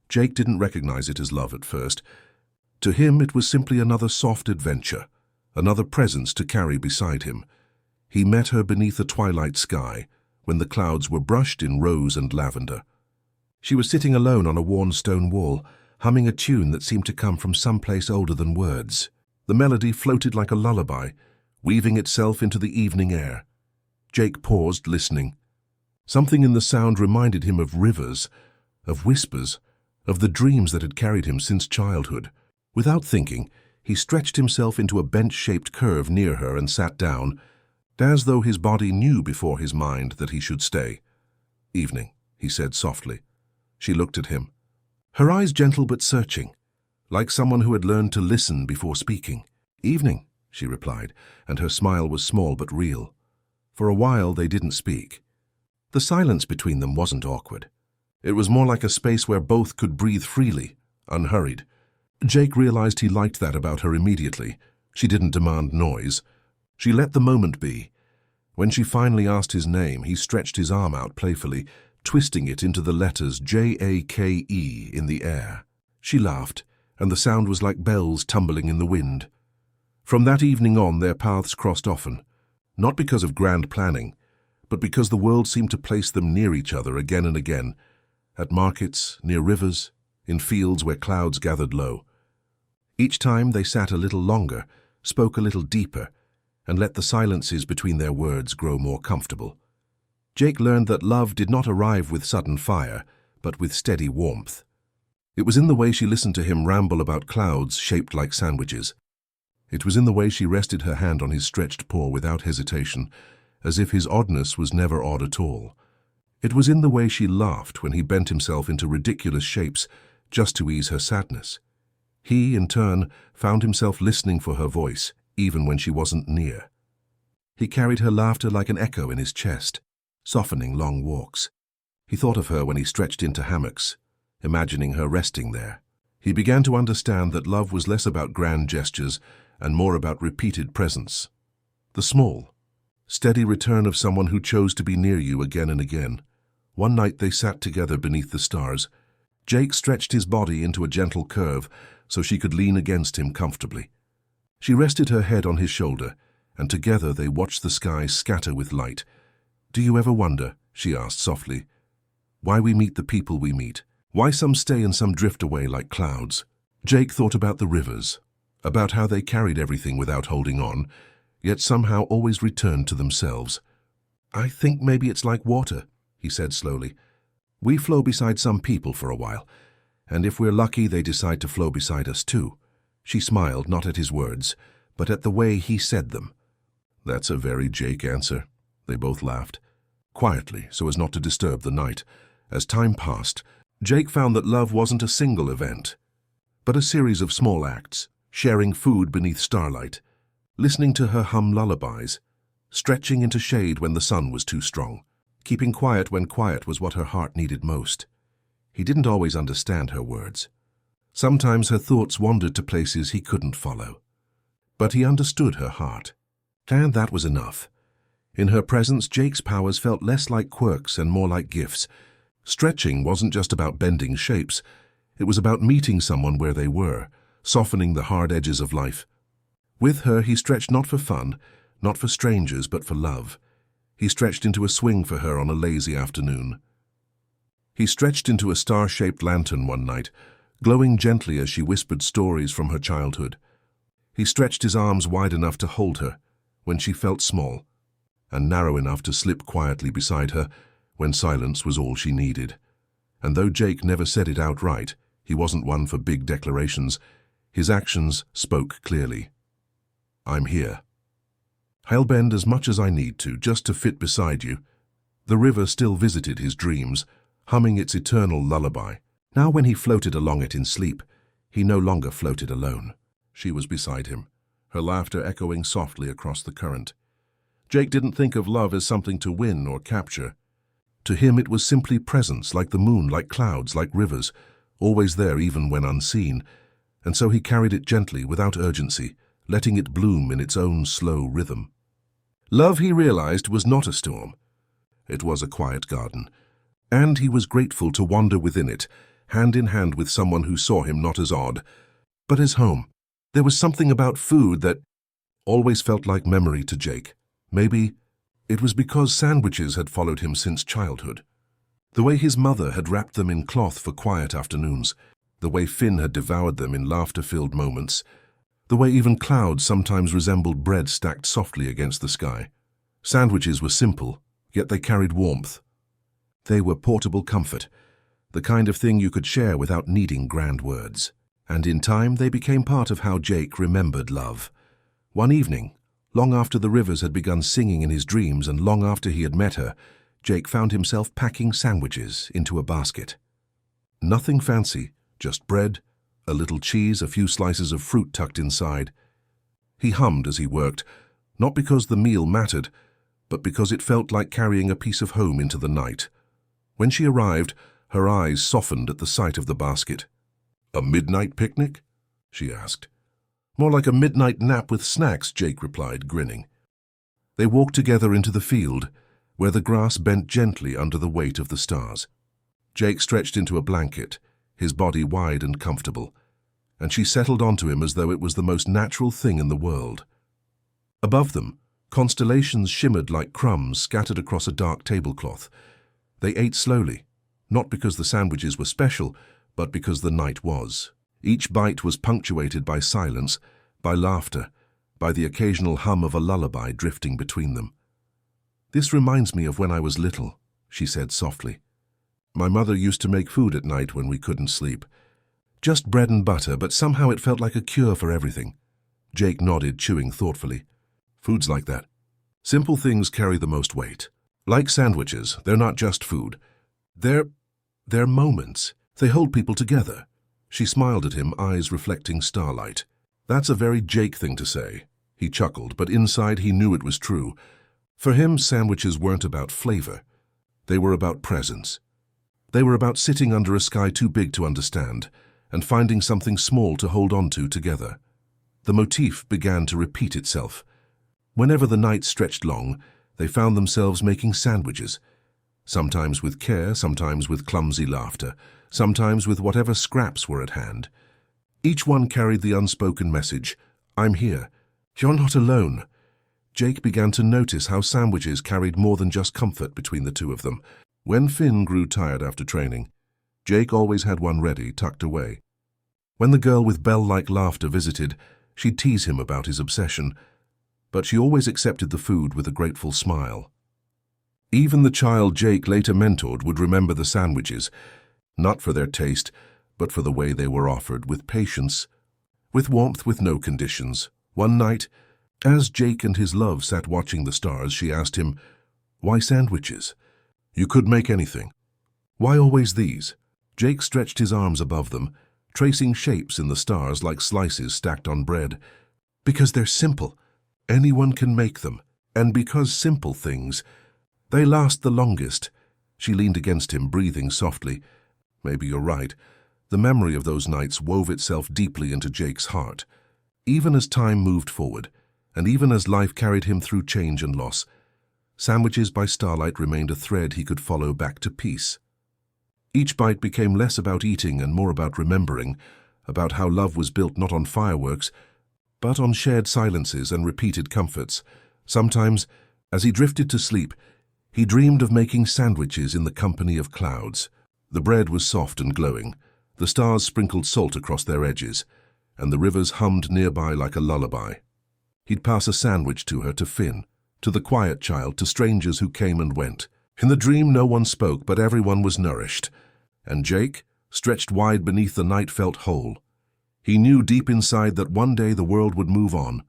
Jake didn't recognize it as love at first. To him, it was simply another soft adventure, another presence to carry beside him. He met her beneath a twilight sky, when the clouds were brushed in rose and lavender. She was sitting alone on a worn stone wall, humming a tune that seemed to come from some place older than words. The melody floated like a lullaby, weaving itself into the evening air. Jake paused, listening. Something in the sound reminded him of rivers, of whispers, of the dreams that had carried him since childhood. Without thinking, he stretched himself into a bench-shaped curve near her and sat down, as though his body knew before his mind that he should stay. "Evening," he said softly. She looked at him, her eyes gentle but searching, like someone who had learned to listen before speaking. "Evening," she replied, and her smile was small but real. For a while they didn't speak. The silence between them wasn't awkward. It was more like a space where both could breathe freely, unhurried. Jake realized he liked that about her immediately. She didn't demand noise. She let the moment be. When she finally asked his name, he stretched his arm out playfully, twisting it into the letters Jake in the air. She laughed, and the sound was like bells tumbling in the wind. From that evening on, their paths crossed often, not because of grand planning, but because the world seemed to place them near each other again and again, at markets, near rivers, in fields where clouds gathered low. Each time they sat a little longer, spoke a little deeper, and let the silences between their words grow more comfortable. Jake learned that love did not arrive with sudden fire, but with steady warmth. It was in the way she listened to him ramble about clouds shaped like sandwiches. It was in the way she rested her hand on his stretched paw without hesitation, as if his oddness was never odd at all. It was in the way she laughed when he bent himself into ridiculous shapes just to ease her sadness. He, in turn, found himself listening for her voice, even when she wasn't near. He carried her laughter like an echo in his chest, softening long walks. He thought of her when he stretched into hammocks, imagining her resting there. He began to understand that love was less about grand gestures and more about repeated presence. The small, steady return of someone who chose to be near you again and again. One night they sat together beneath the stars. Jake stretched his body into a gentle curve so she could lean against him comfortably. She rested her head on his shoulder, and together they watched the sky scatter with light. "Do you ever wonder," she asked softly, "why we meet the people we meet? Why some stay and some drift away like clouds?" Jake thought about the rivers, about how they carried everything without holding on, yet somehow always returned to themselves. "I think maybe it's like water," he said slowly. "We flow beside some people for a while, and if we're lucky they decide to flow beside us too." She smiled, not at his words, but at the way he said them. "That's a very Jake answer." They both laughed, quietly so as not to disturb the night. As time passed, Jake found that love wasn't a single event, but a series of small acts: sharing food beneath starlight, listening to her hum lullabies, stretching into shade when the sun was too strong, keeping quiet when quiet was what her heart needed most. He didn't always understand her words. Sometimes her thoughts wandered to places he couldn't follow. But he understood her heart, and that was enough. In her presence, Jake's powers felt less like quirks and more like gifts. Stretching wasn't just about bending shapes. It was about meeting someone where they were, softening the hard edges of life. With her, he stretched not for fun, not for strangers, but for love. He stretched into a swing for her on a lazy afternoon. He stretched into a star-shaped lantern one night, glowing gently as she whispered stories from her childhood. He stretched his arms wide enough to hold her when she felt small, and narrow enough to slip quietly beside her when silence was all she needed. And though Jake never said it outright, he wasn't one for big declarations. His actions spoke clearly. "I'm here. I'll bend as much as I need to, just to fit beside you." The river still visited his dreams, humming its eternal lullaby. Now when he floated along it in sleep, he no longer floated alone. She was beside him, her laughter echoing softly across the current. Jake didn't think of love as something to win or capture. To him it was simply presence, like the moon, like clouds, like rivers, always there even when unseen, and so he carried it gently, without urgency, letting it bloom in its own slow rhythm. Love, he realized, was not a storm. It was a quiet garden, and he was grateful to wander within it, hand in hand with someone who saw him not as odd, but as home. There was something about food that always felt like memory to Jake. Maybe it was because sandwiches had followed him since childhood. The way his mother had wrapped them in cloth for quiet afternoons, the way Finn had devoured them in laughter-filled moments, the way even clouds sometimes resembled bread stacked softly against the sky. Sandwiches were simple, yet they carried warmth. They were portable comfort, the kind of thing you could share without needing grand words. And in time, they became part of how Jake remembered love. One evening, long after the rivers had begun singing in his dreams and long after he had met her, Jake found himself packing sandwiches into a basket. Nothing fancy, just bread, a little cheese, a few slices of fruit tucked inside. He hummed as he worked, not because the meal mattered, but because it felt like carrying a piece of home into the night. When she arrived, her eyes softened at the sight of the basket. "A midnight picnic?" she asked. "More like a midnight nap with snacks," Jake replied, grinning. They walked together into the field, where the grass bent gently under the weight of the stars. Jake stretched into a blanket, his body wide and comfortable, and she settled onto him as though it was the most natural thing in the world. Above them, constellations shimmered like crumbs scattered across a dark tablecloth. They ate slowly, not because the sandwiches were special, but because the night was. Each bite was punctuated by silence, by laughter, by the occasional hum of a lullaby drifting between them. "This reminds me of when I was little," she said softly. "My mother used to make food at night when we couldn't sleep. Just bread and butter, but somehow it felt like a cure for everything." Jake nodded, chewing thoughtfully. "Food's like that. Simple things carry the most weight. Like sandwiches, they're not just food. They're moments. They hold people together." She smiled at him, eyes reflecting starlight. "That's a very Jake thing to say." He chuckled, but inside he knew it was true. For him, sandwiches weren't about flavor. They were about presence. They were about sitting under a sky too big to understand and finding something small to hold on to together. The motif began to repeat itself. Whenever the night stretched long, they found themselves making sandwiches, sometimes with care, sometimes with clumsy laughter, sometimes with whatever scraps were at hand. Each one carried the unspoken message, "I'm here. You're not alone." Jake began to notice how sandwiches carried more than just comfort between the two of them. When Finn grew tired after training, Jake always had one ready, tucked away. When the girl with bell-like laughter visited, she'd tease him about his obsession, but she always accepted the food with a grateful smile. Even the child Jake later mentored would remember the sandwiches, not for their taste, but for the way they were offered, with patience, with warmth, with no conditions. One night, as Jake and his love sat watching the stars, she asked him, "Why sandwiches? You could make anything. Why always these?" Jake stretched his arms above them, tracing shapes in the stars like slices stacked on bread. "Because they're simple. Anyone can make them. And because simple things, they last the longest." She leaned against him, breathing softly. "Maybe you're right." The memory of those nights wove itself deeply into Jake's heart. Even as time moved forward, and even as life carried him through change and loss, sandwiches by starlight remained a thread he could follow back to peace. Each bite became less about eating and more about remembering, about how love was built not on fireworks, but on shared silences and repeated comforts. Sometimes, as he drifted to sleep, he dreamed of making sandwiches in the company of clouds. The bread was soft and glowing, the stars sprinkled salt across their edges, and the rivers hummed nearby like a lullaby. He'd pass a sandwich to her, to Finn, to the quiet child, to strangers who came and went. In the dream, no one spoke, but everyone was nourished. And Jake, stretched wide beneath the night, felt whole. He knew deep inside that one day the world would move on.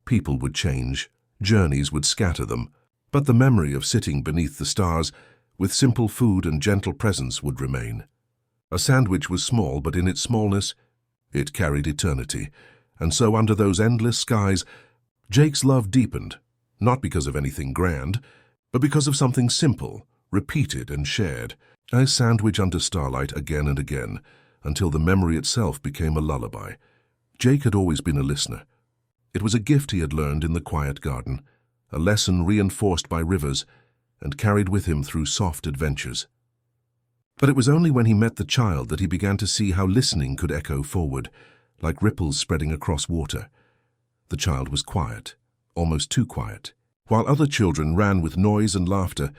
People would change, journeys would scatter them, but the memory of sitting beneath the stars, with simple food and gentle presence, would remain. A sandwich was small, but in its smallness, it carried eternity. And so under those endless skies, Jake's love deepened, not because of anything grand, but because of something simple, repeated and shared. A sandwich under starlight again and again, until the memory itself became a lullaby. Jake had always been a listener. It was a gift he had learned in the quiet garden, a lesson reinforced by rivers and carried with him through soft adventures. But it was only when he met the child that he began to see how listening could echo forward, like ripples spreading across water. The child was quiet, almost too quiet. While other children ran with noise and laughter,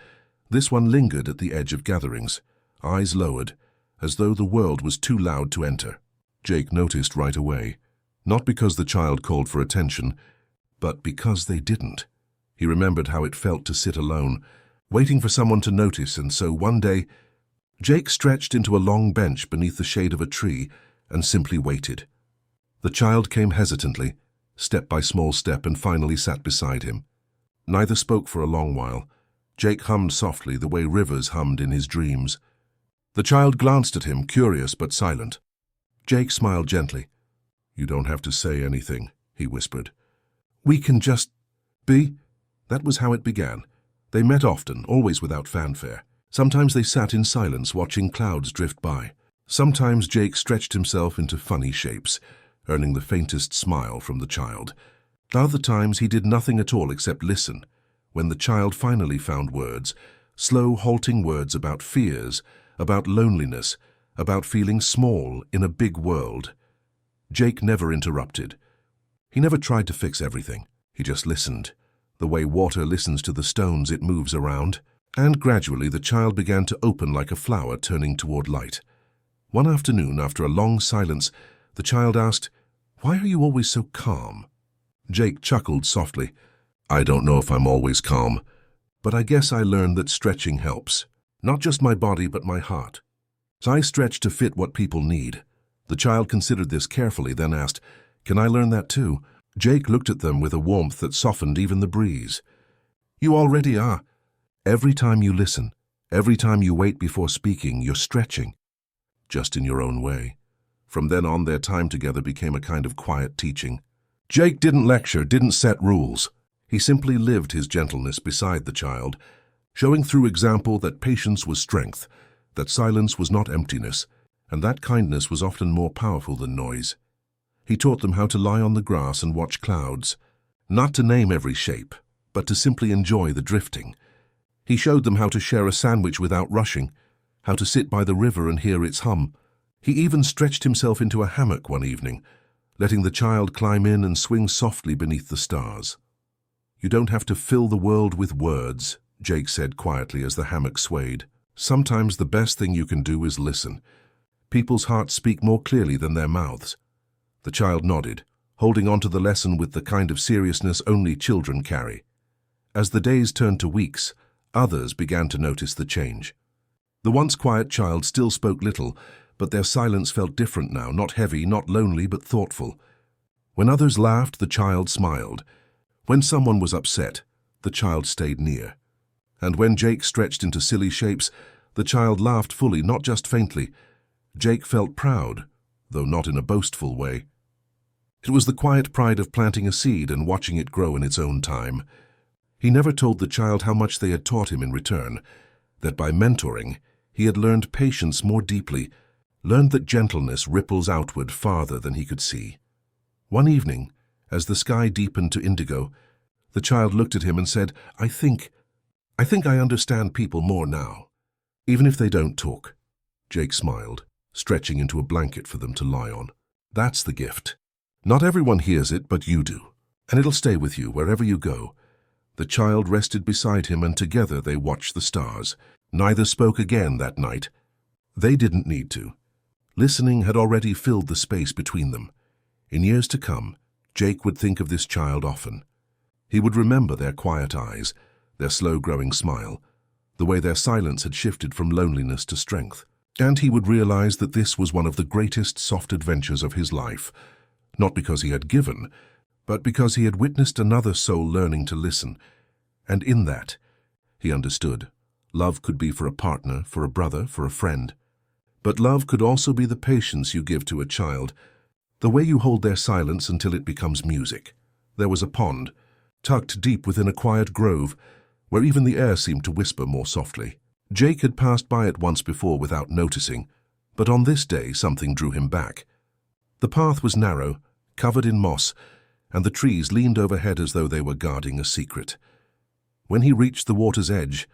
this one lingered at the edge of gatherings, eyes lowered, as though the world was too loud to enter. Jake noticed right away, not because the child called for attention, but because they didn't. He remembered how it felt to sit alone, waiting for someone to notice, and so one day, Jake stretched into a long bench beneath the shade of a tree and simply waited. The child came hesitantly, step by small step, and finally sat beside him. Neither spoke for a long while. Jake hummed softly the way rivers hummed in his dreams. The child glanced at him, curious but silent. Jake smiled gently. "You don't have to say anything," he whispered. "We can just be." That was how it began. They met often, always without fanfare. Sometimes they sat in silence, watching clouds drift by. Sometimes Jake stretched himself into funny shapes, earning the faintest smile from the child. Other times he did nothing at all except listen. When the child finally found words, slow, halting words about fears, about loneliness, about feeling small in a big world, Jake never interrupted. He never tried to fix everything. He just listened, the way water listens to the stones it moves around. And gradually the child began to open like a flower turning toward light. One afternoon, after a long silence, the child asked, "Why are you always so calm?" Jake chuckled softly. "I don't know if I'm always calm, but I guess I learned that stretching helps. Not just my body, but my heart. So I stretch to fit what people need." The child considered this carefully, then asked, "Can I learn that too?" Jake looked at them with a warmth that softened even the breeze. "You already are. Every time you listen, every time you wait before speaking, you're stretching. Just in your own way." From then on, their time together became a kind of quiet teaching. Jake didn't lecture, didn't set rules. He simply lived his gentleness beside the child, showing through example that patience was strength, that silence was not emptiness, and that kindness was often more powerful than noise. He taught them how to lie on the grass and watch clouds, not to name every shape, but to simply enjoy the drifting. He showed them how to share a sandwich without rushing, how to sit by the river and hear its hum. He even stretched himself into a hammock one evening, letting the child climb in and swing softly beneath the stars. "You don't have to fill the world with words," Jake said quietly as the hammock swayed. "Sometimes the best thing you can do is listen. People's hearts speak more clearly than their mouths." The child nodded, holding on to the lesson with the kind of seriousness only children carry. As the days turned to weeks, others began to notice the change. The once quiet child still spoke little, but their silence felt different now, not heavy, not lonely, but thoughtful. When others laughed, the child smiled. When someone was upset, the child stayed near. And when Jake stretched into silly shapes, the child laughed fully, not just faintly. Jake felt proud, though not in a boastful way. It was the quiet pride of planting a seed and watching it grow in its own time. He never told the child how much they had taught him in return, that by mentoring, he had learned patience more deeply, learned that gentleness ripples outward farther than he could see. One evening, as the sky deepened to indigo, the child looked at him and said, I think I understand people more now, even if they don't talk." Jake smiled, stretching into a blanket for them to lie on. "That's the gift. Not everyone hears it, but you do, and it'll stay with you wherever you go." The child rested beside him, and together they watched the stars. Neither spoke again that night. They didn't need to. Listening had already filled the space between them. In years to come, Jake would think of this child often. He would remember their quiet eyes, their slow-growing smile, the way their silence had shifted from loneliness to strength. And he would realize that this was one of the greatest soft adventures of his life, not because he had given, but because he had witnessed another soul learning to listen. And in that, he understood, love could be for a partner, for a brother, for a friend. But love could also be the patience you give to a child, the way you hold their silence until it becomes music. There was a pond, tucked deep within a quiet grove, where even the air seemed to whisper more softly. Jake had passed by it once before without noticing, but on this day something drew him back. The path was narrow, covered in moss, and the trees leaned overhead as though they were guarding a secret. When he reached the water's edge,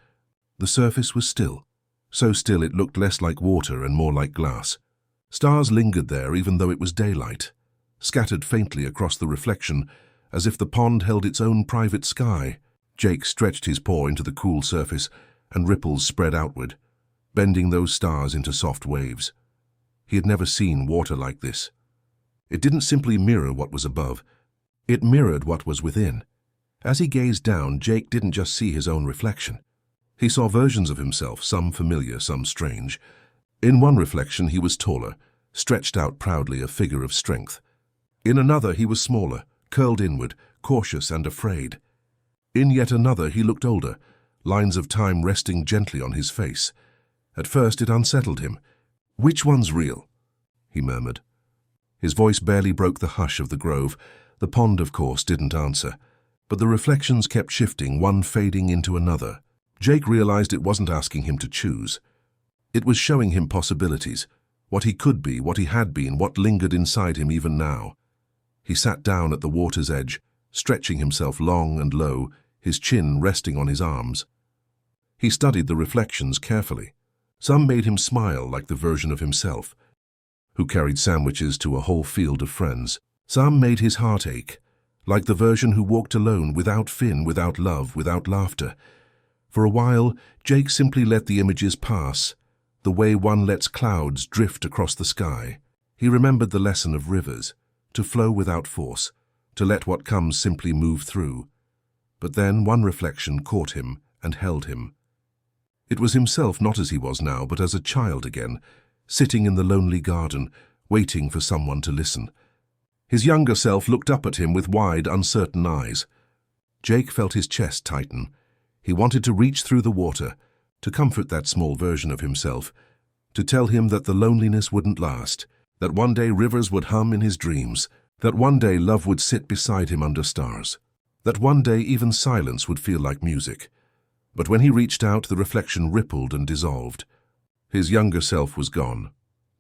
the surface was still, so still it looked less like water and more like glass. Stars lingered there even though it was daylight, scattered faintly across the reflection, as if the pond held its own private sky. Jake stretched his paw into the cool surface, and ripples spread outward, bending those stars into soft waves. He had never seen water like this. It didn't simply mirror what was above, it mirrored what was within. As he gazed down, Jake didn't just see his own reflection. He saw versions of himself, some familiar, some strange. In one reflection he was taller, stretched out proudly, a figure of strength. In another he was smaller, curled inward, cautious and afraid. In yet another he looked older, lines of time resting gently on his face. At first it unsettled him. "Which one's real?" he murmured. His voice barely broke the hush of the grove. The pond, of course, didn't answer, but the reflections kept shifting, one fading into another. Jake realized it wasn't asking him to choose. It was showing him possibilities, what he could be, what he had been, what lingered inside him even now. He sat down at the water's edge, stretching himself long and low, his chin resting on his arms. He studied the reflections carefully. Some made him smile, like the version of himself who carried sandwiches to a whole field of friends. Some made his heart ache, like the version who walked alone, without Finn, without love, without laughter. For a while, Jake simply let the images pass, the way one lets clouds drift across the sky. He remembered the lesson of rivers, to flow without force, to let what comes simply move through. But then one reflection caught him and held him. It was himself, not as he was now, but as a child again, sitting in the lonely garden, waiting for someone to listen. His younger self looked up at him with wide, uncertain eyes. Jake felt his chest tighten. He wanted to reach through the water, to comfort that small version of himself, to tell him that the loneliness wouldn't last, that one day rivers would hum in his dreams, that one day love would sit beside him under stars, that one day even silence would feel like music. But when he reached out, the reflection rippled and dissolved. His younger self was gone.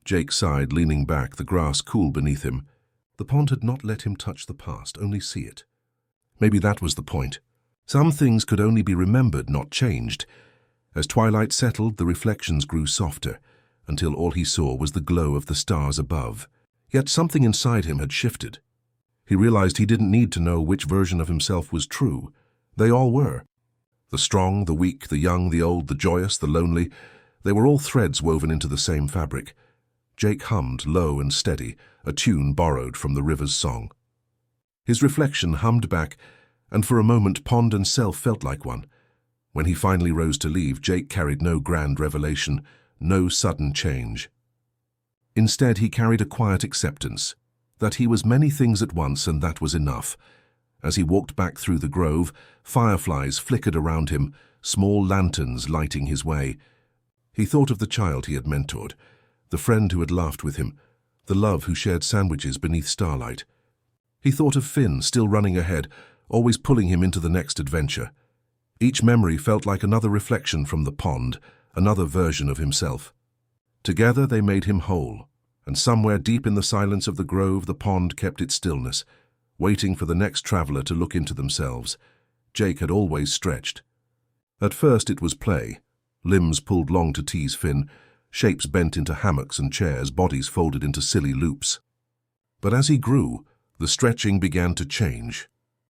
Jake sighed, leaning back, the grass cool beneath him. The pond had not let him touch the past, only see it. Maybe that was the point. Some things could only be remembered, not changed. As twilight settled, the reflections grew softer, until all he saw was the glow of the stars above. Yet something inside him had shifted. He realized he didn't need to know which version of himself was true. They all were. The strong, the weak, the young, the old, the joyous, the lonely, they were all threads woven into the same fabric. Jake hummed, low and steady, a tune borrowed from the river's song. His reflection hummed back, and for a moment pond and self felt like one. When he finally rose to leave, Jake carried no grand revelation, no sudden change. Instead, he carried a quiet acceptance, that he was many things at once, and that was enough. As he walked back through the grove, fireflies flickered around him, small lanterns lighting his way. He thought of the child he had mentored, the friend who had laughed with him, the love who shared sandwiches beneath starlight. He thought of Finn, still running ahead, always pulling him into the next adventure. Each memory felt like another reflection from the pond, another version of himself. Together they made him whole, and somewhere deep in the silence of the grove the pond kept its stillness, waiting for the next traveler to look into themselves. Jake had always stretched. At first it was play, limbs pulled long to tease Finn, shapes bent into hammocks and chairs, bodies folded into silly loops. But as he grew, the stretching began to change.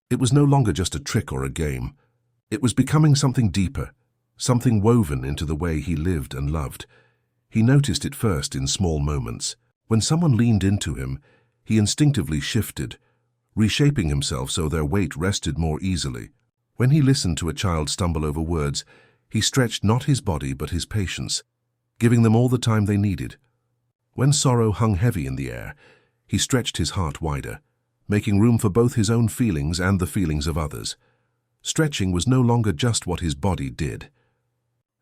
It was no longer just a trick or a game. It was becoming something deeper, something woven into the way he lived and loved. He noticed it first in small moments. When someone leaned into him, he instinctively shifted, reshaping himself so their weight rested more easily. When he listened to a child stumble over words, he stretched not his body but his patience, giving them all the time they needed. When sorrow hung heavy in the air, he stretched his heart wider, making room for both his own feelings and the feelings of others. Stretching was no longer just what his body did.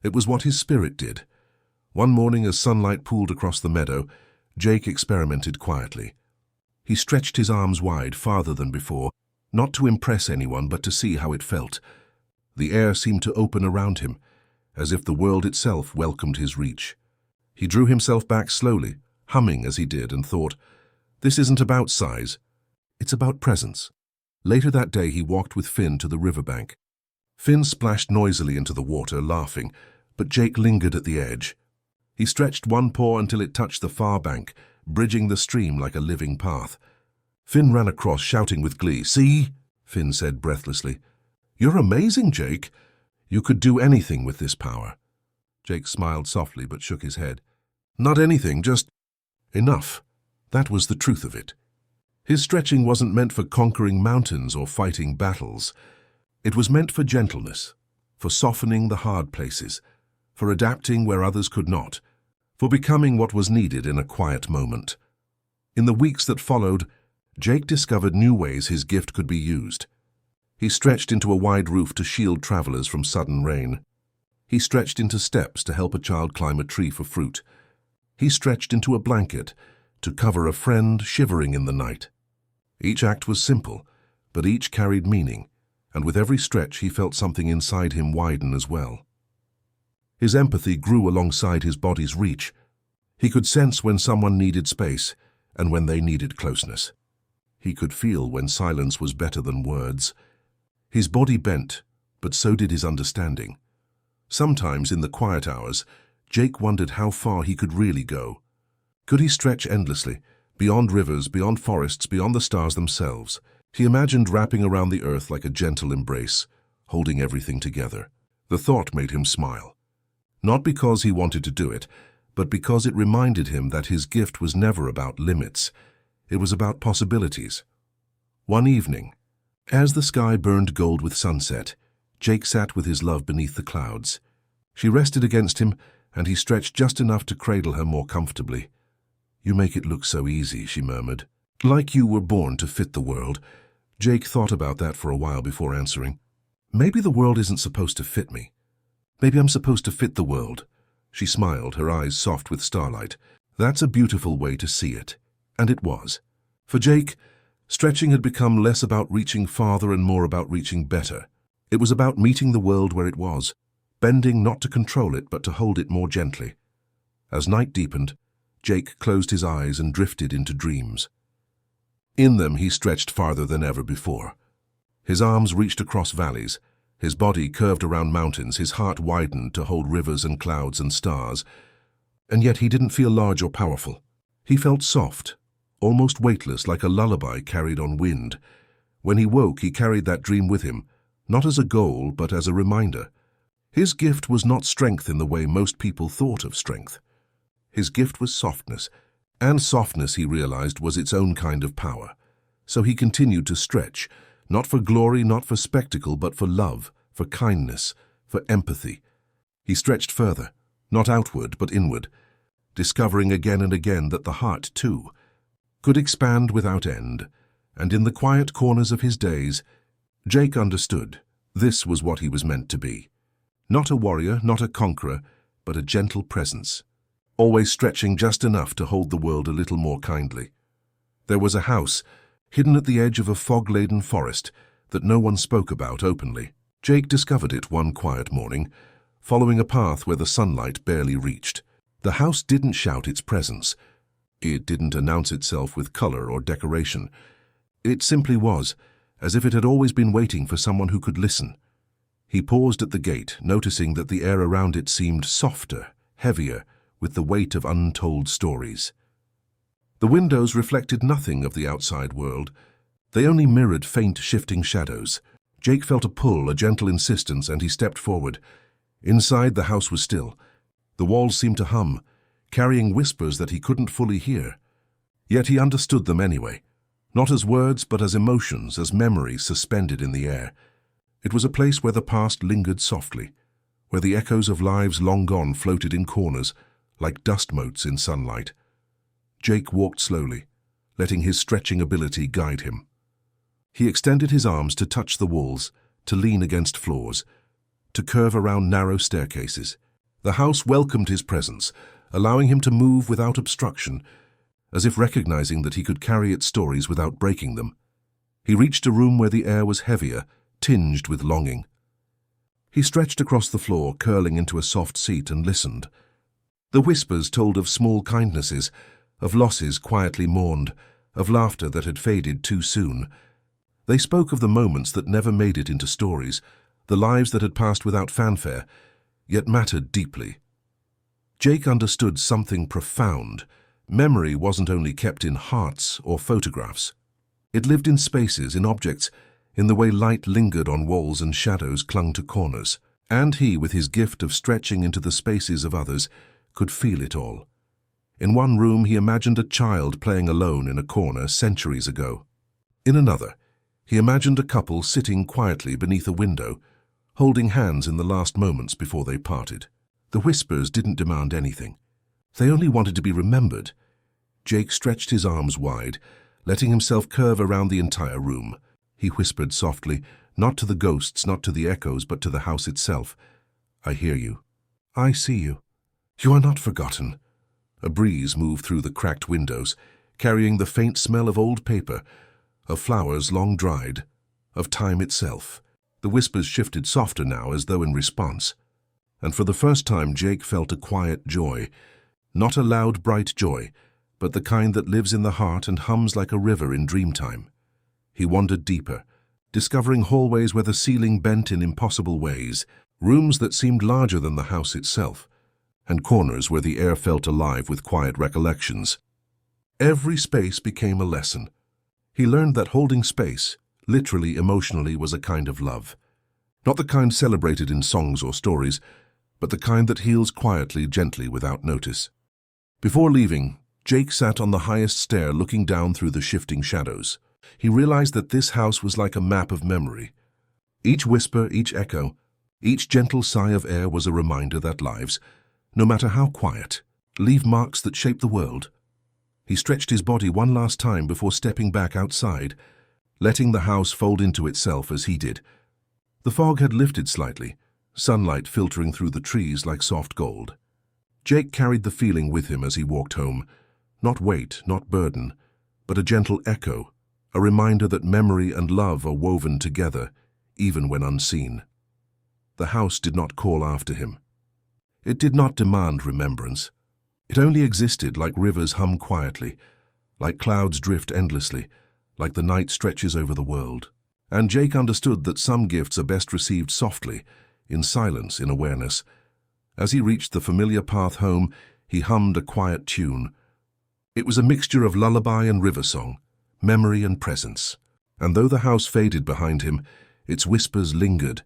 It was what his spirit did. One morning, as sunlight pooled across the meadow, Jake experimented quietly. He stretched his arms wide, farther than before, not to impress anyone but to see how it felt. The air seemed to open around him, as if the world itself welcomed his reach. He drew himself back slowly, humming as he did, and thought, "This isn't about size. It's about presence." Later that day he walked with Finn to the riverbank. Finn splashed noisily into the water, laughing, but Jake lingered at the edge. He stretched one paw until it touched the far bank, bridging the stream like a living path. Finn ran across, shouting with glee. "See?" Finn said breathlessly. "You're amazing, Jake. You could do anything with this power." Jake smiled softly but shook his head. "Not anything, just enough." That was the truth of it. His stretching wasn't meant for conquering mountains or fighting battles. It was meant for gentleness, for softening the hard places, for adapting where others could not, for becoming what was needed in a quiet moment. In the weeks that followed, Jake discovered new ways his gift could be used. He stretched into a wide roof to shield travelers from sudden rain. He stretched into steps to help a child climb a tree for fruit. He stretched into a blanket to cover a friend shivering in the night. Each act was simple, but each carried meaning, and with every stretch he felt something inside him widen as well. His empathy grew alongside his body's reach. He could sense when someone needed space and when they needed closeness. He could feel when silence was better than words. His body bent, but so did his understanding. Sometimes in the quiet hours, Jake wondered how far he could really go. Could he stretch endlessly, beyond rivers, beyond forests, beyond the stars themselves? He imagined wrapping around the earth like a gentle embrace, holding everything together. The thought made him smile. Not because he wanted to do it, but because it reminded him that his gift was never about limits. It was about possibilities. One evening, as the sky burned gold with sunset, Jake sat with his love beneath the clouds. She rested against him, and he stretched just enough to cradle her more comfortably. "You make it look so easy," she murmured. "Like you were born to fit the world." Jake thought about that for a while before answering. "Maybe the world isn't supposed to fit me. Maybe I'm supposed to fit the world." She smiled, her eyes soft with starlight. "That's a beautiful way to see it." And it was. For Jake, stretching had become less about reaching farther and more about reaching better. It was about meeting the world where it was, bending not to control it but to hold it more gently. As night deepened, Jake closed his eyes and drifted into dreams. In them he stretched farther than ever before. His arms reached across valleys, his body curved around mountains, his heart widened to hold rivers and clouds and stars. And yet he didn't feel large or powerful. He felt soft, almost weightless, like a lullaby carried on wind. When he woke, he carried that dream with him, not as a goal, but as a reminder. His gift was not strength in the way most people thought of strength. His gift was softness, and softness, he realized, was its own kind of power. So he continued to stretch, not for glory, not for spectacle, but for love, for kindness, for empathy. He stretched further, not outward, but inward, discovering again and again that the heart, too, could expand without end. And in the quiet corners of his days, Jake understood this was what he was meant to be. Not a warrior, not a conqueror, but a gentle presence, always stretching just enough to hold the world a little more kindly. There was a house, hidden at the edge of a fog-laden forest, that no one spoke about openly. Jake discovered it one quiet morning, following a path where the sunlight barely reached. The house didn't shout its presence. It didn't announce itself with color or decoration. It simply was, as if it had always been waiting for someone who could listen. He paused at the gate, noticing that the air around it seemed softer, heavier, with the weight of untold stories. The windows reflected nothing of the outside world. They only mirrored faint, shifting shadows. Jake felt a pull, a gentle insistence, and he stepped forward. Inside, the house was still. The walls seemed to hum, carrying whispers that he couldn't fully hear. Yet he understood them anyway, not as words, but as emotions, as memories suspended in the air. It was a place where the past lingered softly, where the echoes of lives long gone floated in corners, like dust motes in sunlight. Jake walked slowly, letting his stretching ability guide him. He extended his arms to touch the walls, to lean against floors, to curve around narrow staircases. The house welcomed his presence, allowing him to move without obstruction, as if recognizing that he could carry its stories without breaking them. He reached a room where the air was heavier, tinged with longing. He stretched across the floor, curling into a soft seat, and listened. The whispers told of small kindnesses, of losses quietly mourned, of laughter that had faded too soon. They spoke of the moments that never made it into stories, the lives that had passed without fanfare, yet mattered deeply. Jake understood something profound. Memory wasn't only kept in hearts or photographs. It lived in spaces, in objects, in the way light lingered on walls and shadows clung to corners. And he, with his gift of stretching into the spaces of others, could feel it all. In one room, he imagined a child playing alone in a corner centuries ago. In another, he imagined a couple sitting quietly beneath a window, holding hands in the last moments before they parted. The whispers didn't demand anything. They only wanted to be remembered. Jake stretched his arms wide, letting himself curve around the entire room. He whispered softly, not to the ghosts, not to the echoes, but to the house itself. I hear you. I see you. You are not forgotten. A breeze moved through the cracked windows, carrying the faint smell of old paper, of flowers long dried, of time itself. The whispers shifted softer now, as though in response. And for the first time Jake felt a quiet joy, not a loud, bright joy, but the kind that lives in the heart and hums like a river in dreamtime. He wandered deeper, discovering hallways where the ceiling bent in impossible ways, rooms that seemed larger than the house itself, and corners where the air felt alive with quiet recollections. Every space became a lesson. He learned that holding space, literally, emotionally, was a kind of love. Not the kind celebrated in songs or stories, but the kind that heals quietly, gently, without notice. Before leaving, Jake sat on the highest stair looking down through the shifting shadows. He realized that this house was like a map of memory. Each whisper, each echo, each gentle sigh of air was a reminder that lives, no matter how quiet, leave marks that shape the world. He stretched his body one last time before stepping back outside, letting the house fold into itself as he did. The fog had lifted slightly, sunlight filtering through the trees like soft gold. Jake carried the feeling with him as he walked home, not weight, not burden, but a gentle echo, a reminder that memory and love are woven together, even when unseen. The house did not call after him. It did not demand remembrance. It only existed like rivers hum quietly, like clouds drift endlessly, like the night stretches over the world. And Jake understood that some gifts are best received softly, in silence, in awareness. As he reached the familiar path home, he hummed a quiet tune. It was a mixture of lullaby and river song, memory and presence. And though the house faded behind him, its whispers lingered,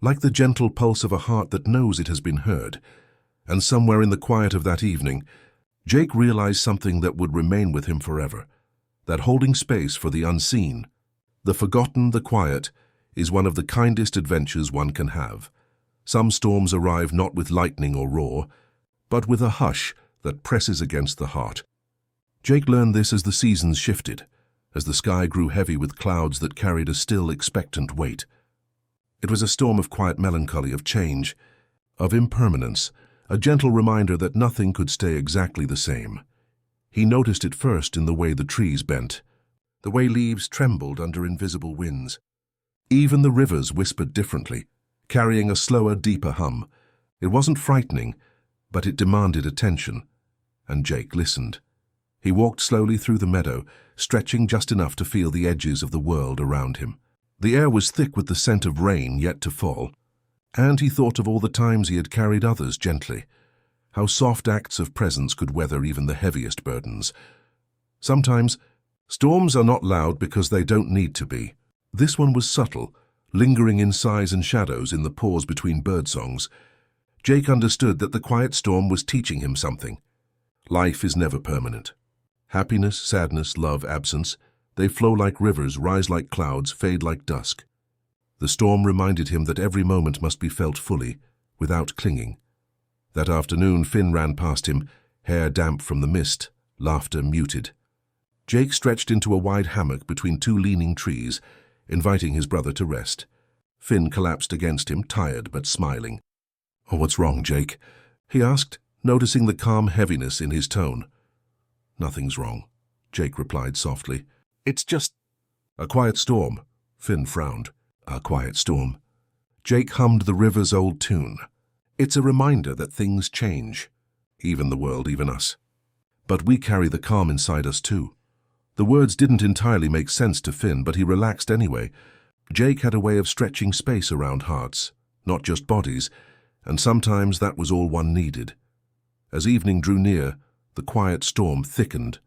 like the gentle pulse of a heart that knows it has been heard. And somewhere in the quiet of that evening, Jake realized something that would remain with him forever, that holding space for the unseen, the forgotten, the quiet, is one of the kindest adventures one can have. Some storms arrive not with lightning or roar, but with a hush that presses against the heart. Jake learned this as the seasons shifted, as the sky grew heavy with clouds that carried a still, expectant weight. It was a storm of quiet melancholy, of change, of impermanence, a gentle reminder that nothing could stay exactly the same. He noticed it first in the way the trees bent, the way leaves trembled under invisible winds. Even the rivers whispered differently, carrying a slower, deeper hum. It wasn't frightening, but it demanded attention, and Jake listened. He walked slowly through the meadow, stretching just enough to feel the edges of the world around him. The air was thick with the scent of rain yet to fall, and he thought of all the times he had carried others gently, how soft acts of presence could weather even the heaviest burdens. Sometimes, storms are not loud because they don't need to be. This one was subtle, lingering in sighs and shadows in the pause between birdsongs. Jake understood that the quiet storm was teaching him something. Life is never permanent. Happiness, sadness, love, absence, they flow like rivers, rise like clouds, fade like dusk. The storm reminded him that every moment must be felt fully, without clinging. That afternoon, Finn ran past him, hair damp from the mist, laughter muted. Jake stretched into a wide hammock between two leaning trees, inviting his brother to rest. Finn collapsed against him, tired but smiling. "Oh, what's wrong, Jake?" he asked, noticing the calm heaviness in his tone. "Nothing's wrong," Jake replied softly. "It's just—" "A quiet storm," Finn frowned. "A quiet storm." Jake hummed the river's old tune. It's a reminder that things change. Even the world, even us. But we carry the calm inside us too. The words didn't entirely make sense to Finn, but he relaxed anyway. Jake had a way of stretching space around hearts, not just bodies, and sometimes that was all one needed. As evening drew near, the quiet storm thickened.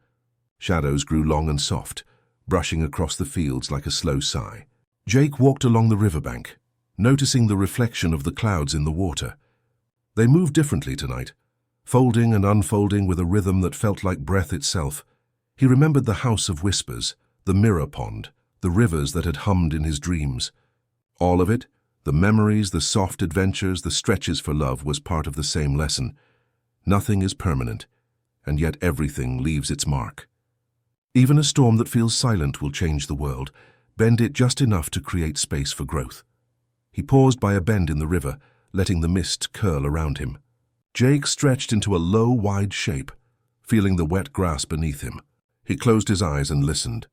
Shadows grew long and soft, brushing across the fields like a slow sigh. Jake walked along the riverbank, noticing the reflection of the clouds in the water. They moved differently tonight, folding and unfolding with a rhythm that felt like breath itself. He remembered the house of whispers, the mirror pond, the rivers that had hummed in his dreams. All of it, the memories, the soft adventures, the stretches for love, was part of the same lesson. Nothing is permanent, and yet everything leaves its mark. Even a storm that feels silent will change the world, bend it just enough to create space for growth. He paused by a bend in the river, letting the mist curl around him. Jake stretched into a low, wide shape, feeling the wet grass beneath him. He closed his eyes and listened.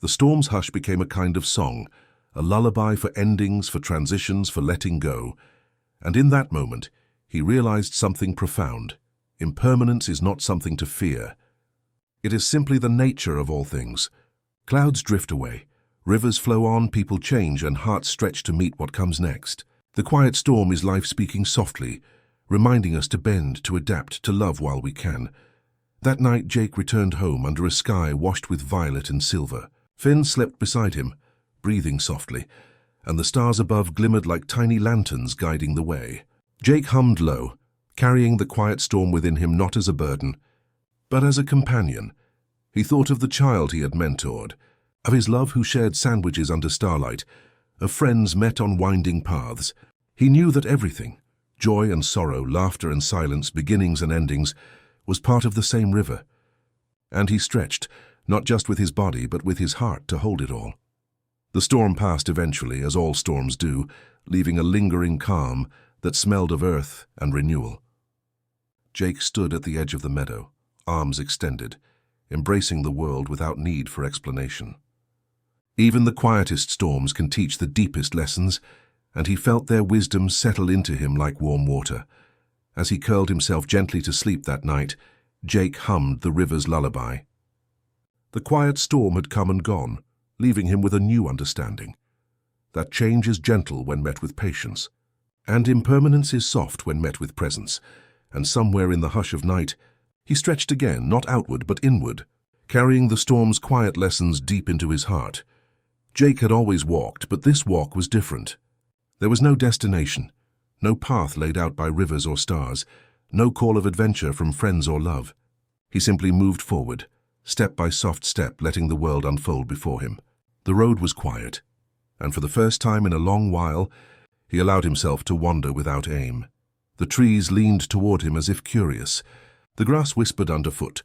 The storm's hush became a kind of song, a lullaby for endings, for transitions, for letting go. And in that moment, he realized something profound. Impermanence is not something to fear. It is simply the nature of all things. Clouds drift away, rivers flow on, people change, and hearts stretch to meet what comes next. The quiet storm is life speaking softly, reminding us to bend, to adapt, to love while we can. That night, Jake returned home under a sky washed with violet and silver. Finn slept beside him, breathing softly, and the stars above glimmered like tiny lanterns guiding the way. Jake hummed low, carrying the quiet storm within him not as a burden, but as a companion. He thought of the child he had mentored, of his love who shared sandwiches under starlight, of friends met on winding paths. He knew that everything, joy and sorrow, laughter and silence, beginnings and endings, was part of the same river. And he stretched, not just with his body but with his heart to hold it all. The storm passed eventually, as all storms do, leaving a lingering calm that smelled of earth and renewal. Jake stood at the edge of the meadow, arms extended, embracing the world without need for explanation. Even the quietest storms can teach the deepest lessons, and he felt their wisdom settle into him like warm water. As he curled himself gently to sleep that night, Jake hummed the river's lullaby. The quiet storm had come and gone, leaving him with a new understanding. That change is gentle when met with patience, and impermanence is soft when met with presence. And somewhere in the hush of night, he stretched again, not outward but inward, carrying the storm's quiet lessons deep into his heart. Jake had always walked, but this walk was different. There was no destination, no path laid out by rivers or stars, no call of adventure from friends or love. He simply moved forward, step by soft step, letting the world unfold before him. The road was quiet, and for the first time in a long while, he allowed himself to wander without aim. The trees leaned toward him as if curious. The grass whispered underfoot,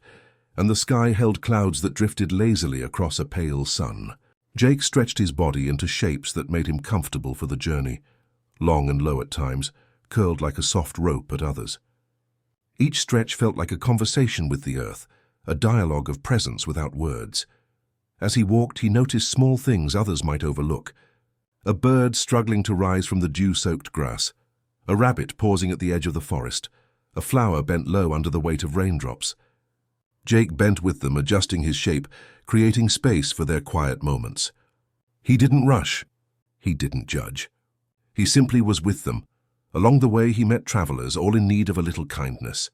and the sky held clouds that drifted lazily across a pale sun. Jake stretched his body into shapes that made him comfortable for the journey, long and low at times, curled like a soft rope at others. Each stretch felt like a conversation with the earth, a dialogue of presence without words. As he walked, he noticed small things others might overlook. A bird struggling to rise from the dew-soaked grass, a rabbit pausing at the edge of the forest, a flower bent low under the weight of raindrops. Jake bent with them, adjusting his shape, creating space for their quiet moments. He didn't rush. He didn't judge. He simply was with them. Along the way he met travelers, all in need of a little kindness.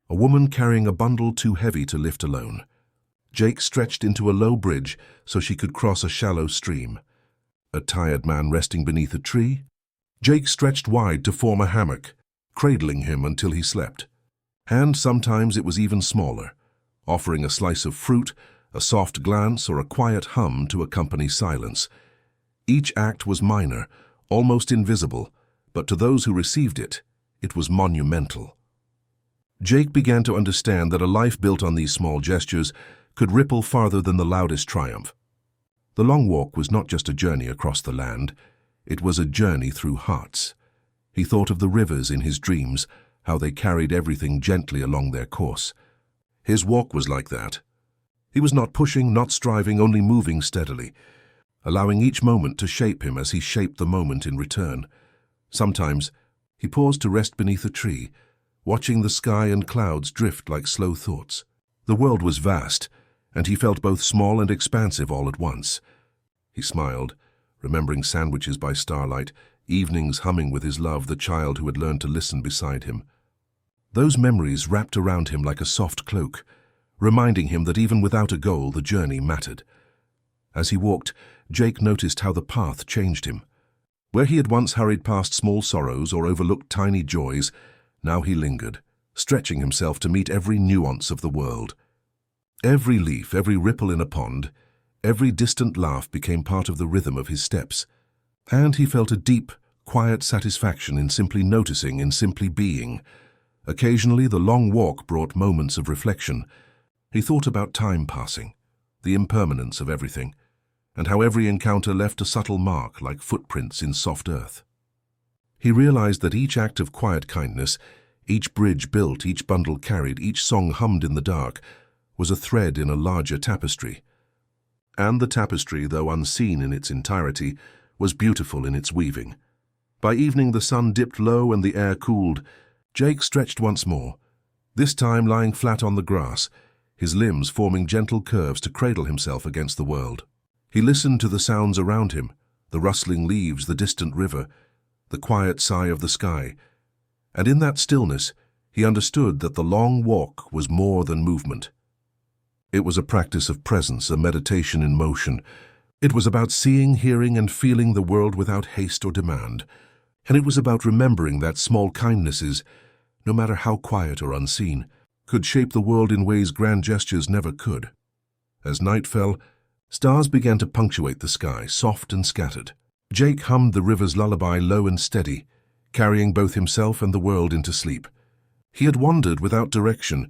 A woman carrying a bundle too heavy to lift alone. Jake stretched into a low bridge so she could cross a shallow stream. A tired man resting beneath a tree. Jake stretched wide to form a hammock, cradling him until he slept. And sometimes it was even smaller, offering a slice of fruit, a soft glance, or a quiet hum to accompany silence. Each act was minor, almost invisible, but to those who received it, it was monumental. Jake began to understand that a life built on these small gestures could ripple farther than the loudest triumph. The long walk was not just a journey across the land, it was a journey through hearts. He thought of the rivers in his dreams, how they carried everything gently along their course. His walk was like that. He was not pushing, not striving, only moving steadily, allowing each moment to shape him as he shaped the moment in return. Sometimes he paused to rest beneath a tree, watching the sky and clouds drift like slow thoughts. The world was vast, and he felt both small and expansive all at once. He smiled, remembering sandwiches by starlight, evenings humming with his love, the child who had learned to listen beside him. Those memories wrapped around him like a soft cloak, reminding him that even without a goal, the journey mattered. As he walked, Jake noticed how the path changed him. Where he had once hurried past small sorrows or overlooked tiny joys, now he lingered, stretching himself to meet every nuance of the world. Every leaf, every ripple in a pond, every distant laugh became part of the rhythm of his steps. And he felt a deep, quiet satisfaction in simply noticing, in simply being. Occasionally, the long walk brought moments of reflection. He thought about time passing, the impermanence of everything, and how every encounter left a subtle mark like footprints in soft earth. He realized that each act of quiet kindness, each bridge built, each bundle carried, each song hummed in the dark, was a thread in a larger tapestry. And the tapestry, though unseen in its entirety, was beautiful in its weaving. By evening the sun dipped low and the air cooled. Jake stretched once more, this time lying flat on the grass, his limbs forming gentle curves to cradle himself against the world. He listened to the sounds around him, the rustling leaves, the distant river, the quiet sigh of the sky, and in that stillness he understood that the long walk was more than movement. It was a practice of presence, a meditation in motion. It was about seeing, hearing, and feeling the world without haste or demand, and it was about remembering that small kindnesses, no matter how quiet or unseen, could shape the world in ways grand gestures never could. As night fell, stars began to punctuate the sky, soft and scattered. Jake hummed the river's lullaby low and steady, carrying both himself and the world into sleep. He had wandered without direction,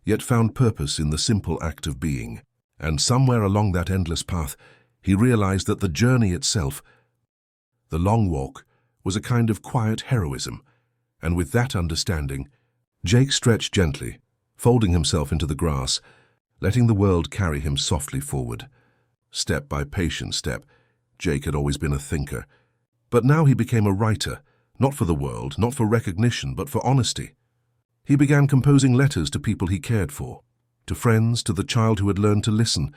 yet found purpose in the simple act of being. And somewhere along that endless path, he realized that the journey itself, the long walk, was a kind of quiet heroism. And with that understanding, Jake stretched gently, folding himself into the grass, letting the world carry him softly forward. Step by patient step, Jake had always been a thinker, but now he became a writer, not for the world, not for recognition, but for honesty. He began composing letters to people he cared for, to friends, to the child who had learned to listen,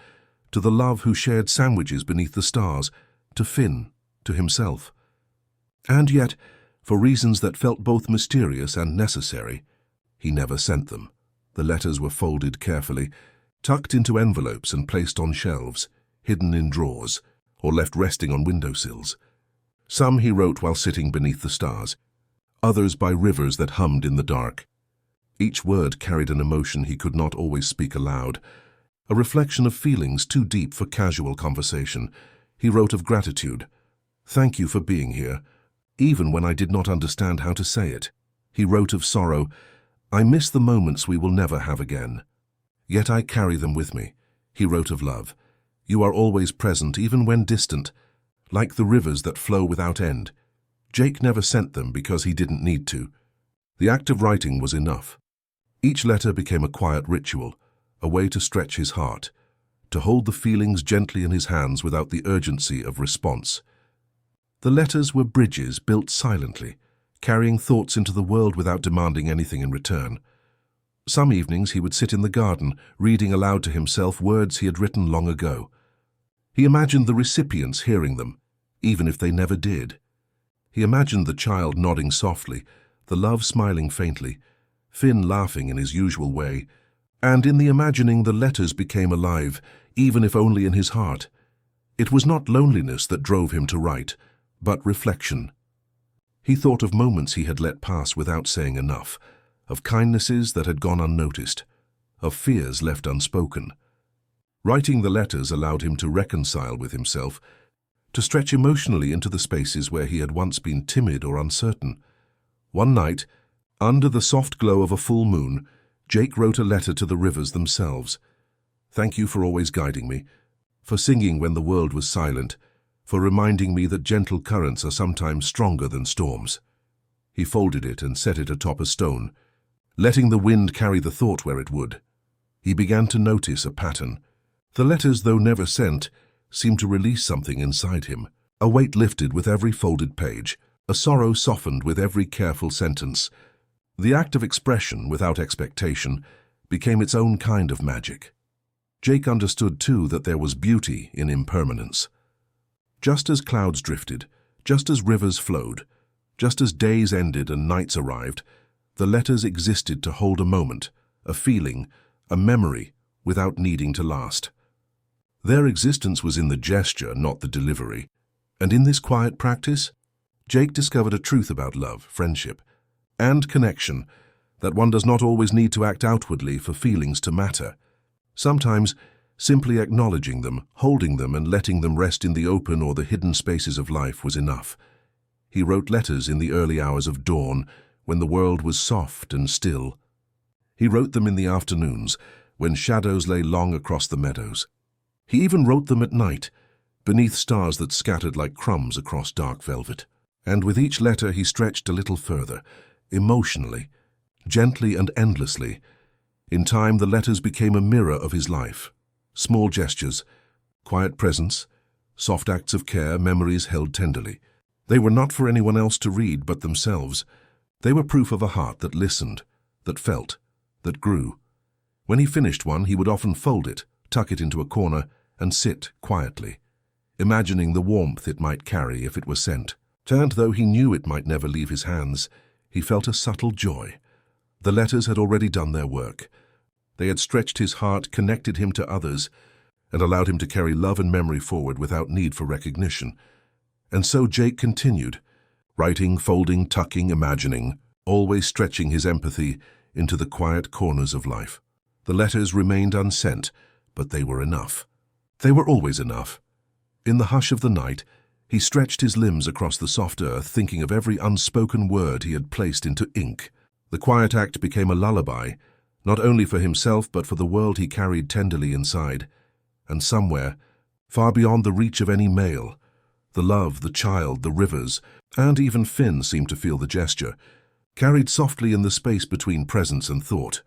to the love who shared sandwiches beneath the stars, to Finn, to himself. And yet, for reasons that felt both mysterious and necessary, he never sent them. The letters were folded carefully, tucked into envelopes and placed on shelves, hidden in drawers, or left resting on windowsills. Some he wrote while sitting beneath the stars, others by rivers that hummed in the dark. Each word carried an emotion he could not always speak aloud, a reflection of feelings too deep for casual conversation. He wrote of gratitude. "Thank you for being here, even when I did not understand how to say it." He wrote of sorrow. "I miss the moments we will never have again, yet I carry them with me." He wrote of love. "You are always present, even when distant, like the rivers that flow without end." Jake never sent them because he didn't need to. The act of writing was enough. Each letter became a quiet ritual, a way to stretch his heart, to hold the feelings gently in his hands without the urgency of response. The letters were bridges built silently, carrying thoughts into the world without demanding anything in return. Some evenings he would sit in the garden, reading aloud to himself words he had written long ago. He imagined the recipients hearing them, even if they never did. He imagined the child nodding softly, the love smiling faintly, Finn laughing in his usual way, and in the imagining the letters became alive, even if only in his heart. It was not loneliness that drove him to write, but reflection. He thought of moments he had let pass without saying enough, of kindnesses that had gone unnoticed, of fears left unspoken. Writing the letters allowed him to reconcile with himself, to stretch emotionally into the spaces where he had once been timid or uncertain. One night, under the soft glow of a full moon, Jake wrote a letter to the rivers themselves. "Thank you for always guiding me, for singing when the world was silent, for reminding me that gentle currents are sometimes stronger than storms." He folded it and set it atop a stone, letting the wind carry the thought where it would. He began to notice a pattern. The letters, though never sent, seemed to release something inside him. A weight lifted with every folded page, a sorrow softened with every careful sentence. The act of expression, without expectation, became its own kind of magic. Jake understood, too, that there was beauty in impermanence. Just as clouds drifted, just as rivers flowed, just as days ended and nights arrived, the letters existed to hold a moment, a feeling, a memory, without needing to last. Their existence was in the gesture, not the delivery. And in this quiet practice, Jake discovered a truth about love, friendship, and connection, that one does not always need to act outwardly for feelings to matter. Sometimes, simply acknowledging them, holding them, and letting them rest in the open or the hidden spaces of life was enough. He wrote letters in the early hours of dawn, when the world was soft and still. He wrote them in the afternoons, when shadows lay long across the meadows. He even wrote them at night, beneath stars that scattered like crumbs across dark velvet. And with each letter he stretched a little further, emotionally, gently and endlessly. In time, the letters became a mirror of his life. Small gestures, quiet presence, soft acts of care, memories held tenderly. They were not for anyone else to read but themselves. They were proof of a heart that listened, that felt, that grew. When he finished one, he would often fold it, tuck it into a corner, and sit quietly, imagining the warmth it might carry if it were sent. And though he knew it might never leave his hands, he felt a subtle joy. The letters had already done their work. They had stretched his heart, connected him to others, and allowed him to carry love and memory forward without need for recognition. And so Jake continued, writing, folding, tucking, imagining, always stretching his empathy into the quiet corners of life. The letters remained unsent, but they were enough. They were always enough. In the hush of the night, he stretched his limbs across the soft earth, thinking of every unspoken word he had placed into ink. The quiet act became a lullaby, not only for himself but for the world he carried tenderly inside. And somewhere, far beyond the reach of any mail, the love, the child, the rivers, and even Finn seemed to feel the gesture, carried softly in the space between presence and thought.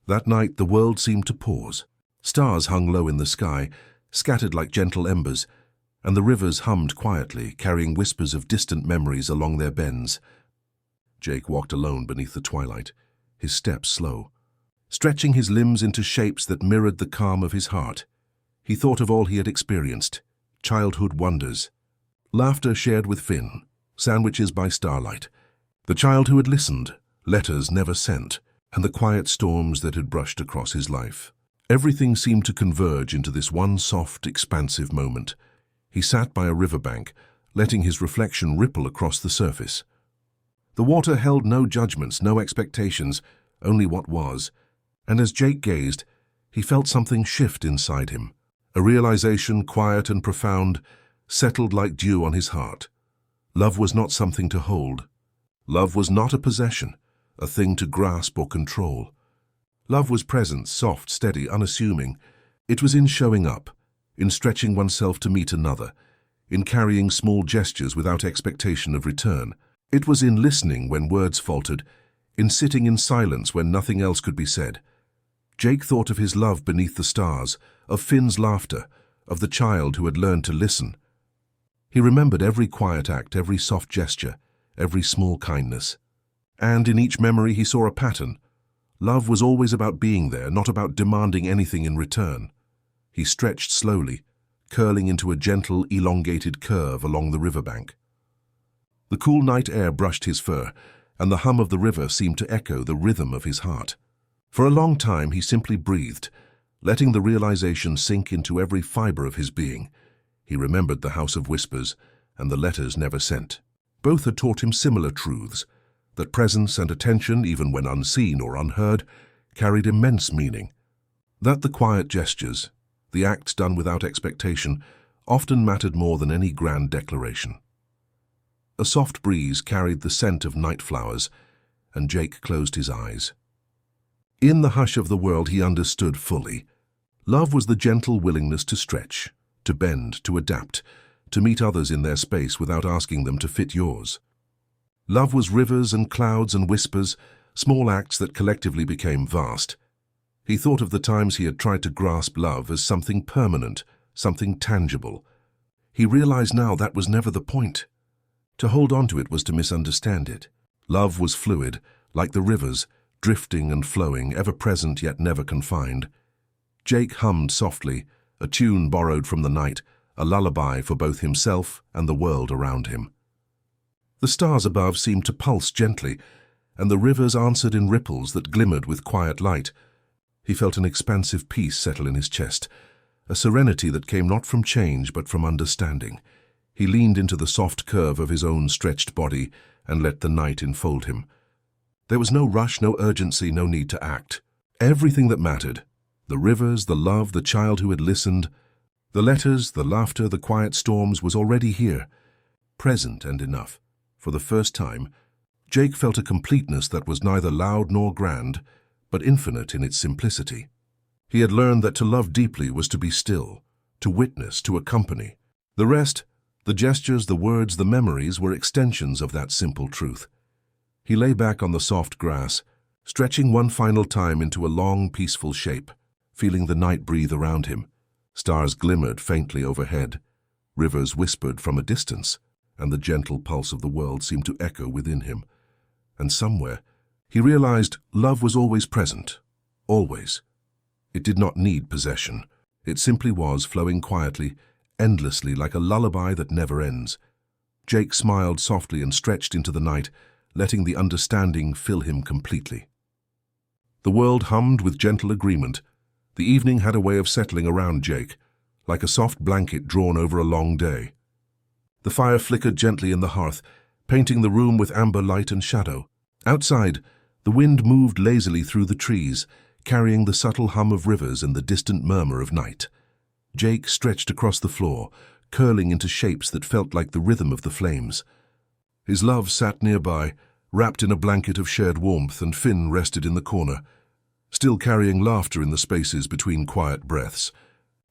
That night the world seemed to pause. Stars hung low in the sky, scattered like gentle embers, and the rivers hummed quietly, carrying whispers of distant memories along their bends. Jake walked alone beneath the twilight, his steps slow, stretching his limbs into shapes that mirrored the calm of his heart. He thought of all he had experienced, childhood wonders, laughter shared with Finn, sandwiches by starlight, the child who had listened, letters never sent, and the quiet storms that had brushed across his life. Everything seemed to converge into this one soft, expansive moment. He sat by a riverbank, letting his reflection ripple across the surface. The water held no judgments, no expectations, only what was. And as Jake gazed, he felt something shift inside him. A realization, quiet and profound, settled like dew on his heart. Love was not something to hold. Love was not a possession, a thing to grasp or control. Love was present, soft, steady, unassuming. It was in showing up, in stretching oneself to meet another, in carrying small gestures without expectation of return. It was in listening when words faltered, in sitting in silence when nothing else could be said. Jake thought of his love beneath the stars, of Finn's laughter, of the child who had learned to listen. He remembered every quiet act, every soft gesture, every small kindness. And in each memory he saw a pattern. Love was always about being there, not about demanding anything in return. He stretched slowly, curling into a gentle, elongated curve along the riverbank. The cool night air brushed his fur, and the hum of the river seemed to echo the rhythm of his heart. For a long time he simply breathed, letting the realization sink into every fiber of his being. He remembered the house of whispers and the letters never sent. Both had taught him similar truths, that presence and attention, even when unseen or unheard, carried immense meaning. That the quiet gestures, the acts done without expectation, often mattered more than any grand declaration. A soft breeze carried the scent of night flowers, and Jake closed his eyes. In the hush of the world he understood fully. Love was the gentle willingness to stretch, to bend, to adapt, to meet others in their space without asking them to fit yours. Love was rivers and clouds and whispers, small acts that collectively became vast. He thought of the times he had tried to grasp love as something permanent, something tangible. He realized now that was never the point. To hold on to it was to misunderstand it. Love was fluid, like the rivers, drifting and flowing, ever present yet never confined. Jake hummed softly, a tune borrowed from the night, a lullaby for both himself and the world around him. The stars above seemed to pulse gently, and the rivers answered in ripples that glimmered with quiet light. He felt an expansive peace settle in his chest, a serenity that came not from change but from understanding. He leaned into the soft curve of his own stretched body and let the night enfold him. There was no rush, no urgency, no need to act. Everything that mattered, the rivers, the love, the child who had listened, the letters, the laughter, the quiet storms, was already here, present and enough. For the first time, Jake felt a completeness that was neither loud nor grand, but infinite in its simplicity. He had learned that to love deeply was to be still, to witness, to accompany. The rest, the gestures, the words, the memories, were extensions of that simple truth. He lay back on the soft grass, stretching one final time into a long, peaceful shape, feeling the night breathe around him. Stars glimmered faintly overhead, rivers whispered from a distance, and the gentle pulse of the world seemed to echo within him. And somewhere, he realized love was always present, always. It did not need possession. It simply was, flowing quietly, endlessly, like a lullaby that never ends. Jake smiled softly and stretched into the night, letting the understanding fill him completely. The world hummed with gentle agreement. The evening had a way of settling around Jake, like a soft blanket drawn over a long day. The fire flickered gently in the hearth, painting the room with amber light and shadow. Outside, the wind moved lazily through the trees, carrying the subtle hum of rivers and the distant murmur of night. Jake stretched across the floor, curling into shapes that felt like the rhythm of the flames. His love sat nearby, wrapped in a blanket of shared warmth, and Finn rested in the corner, still carrying laughter in the spaces between quiet breaths.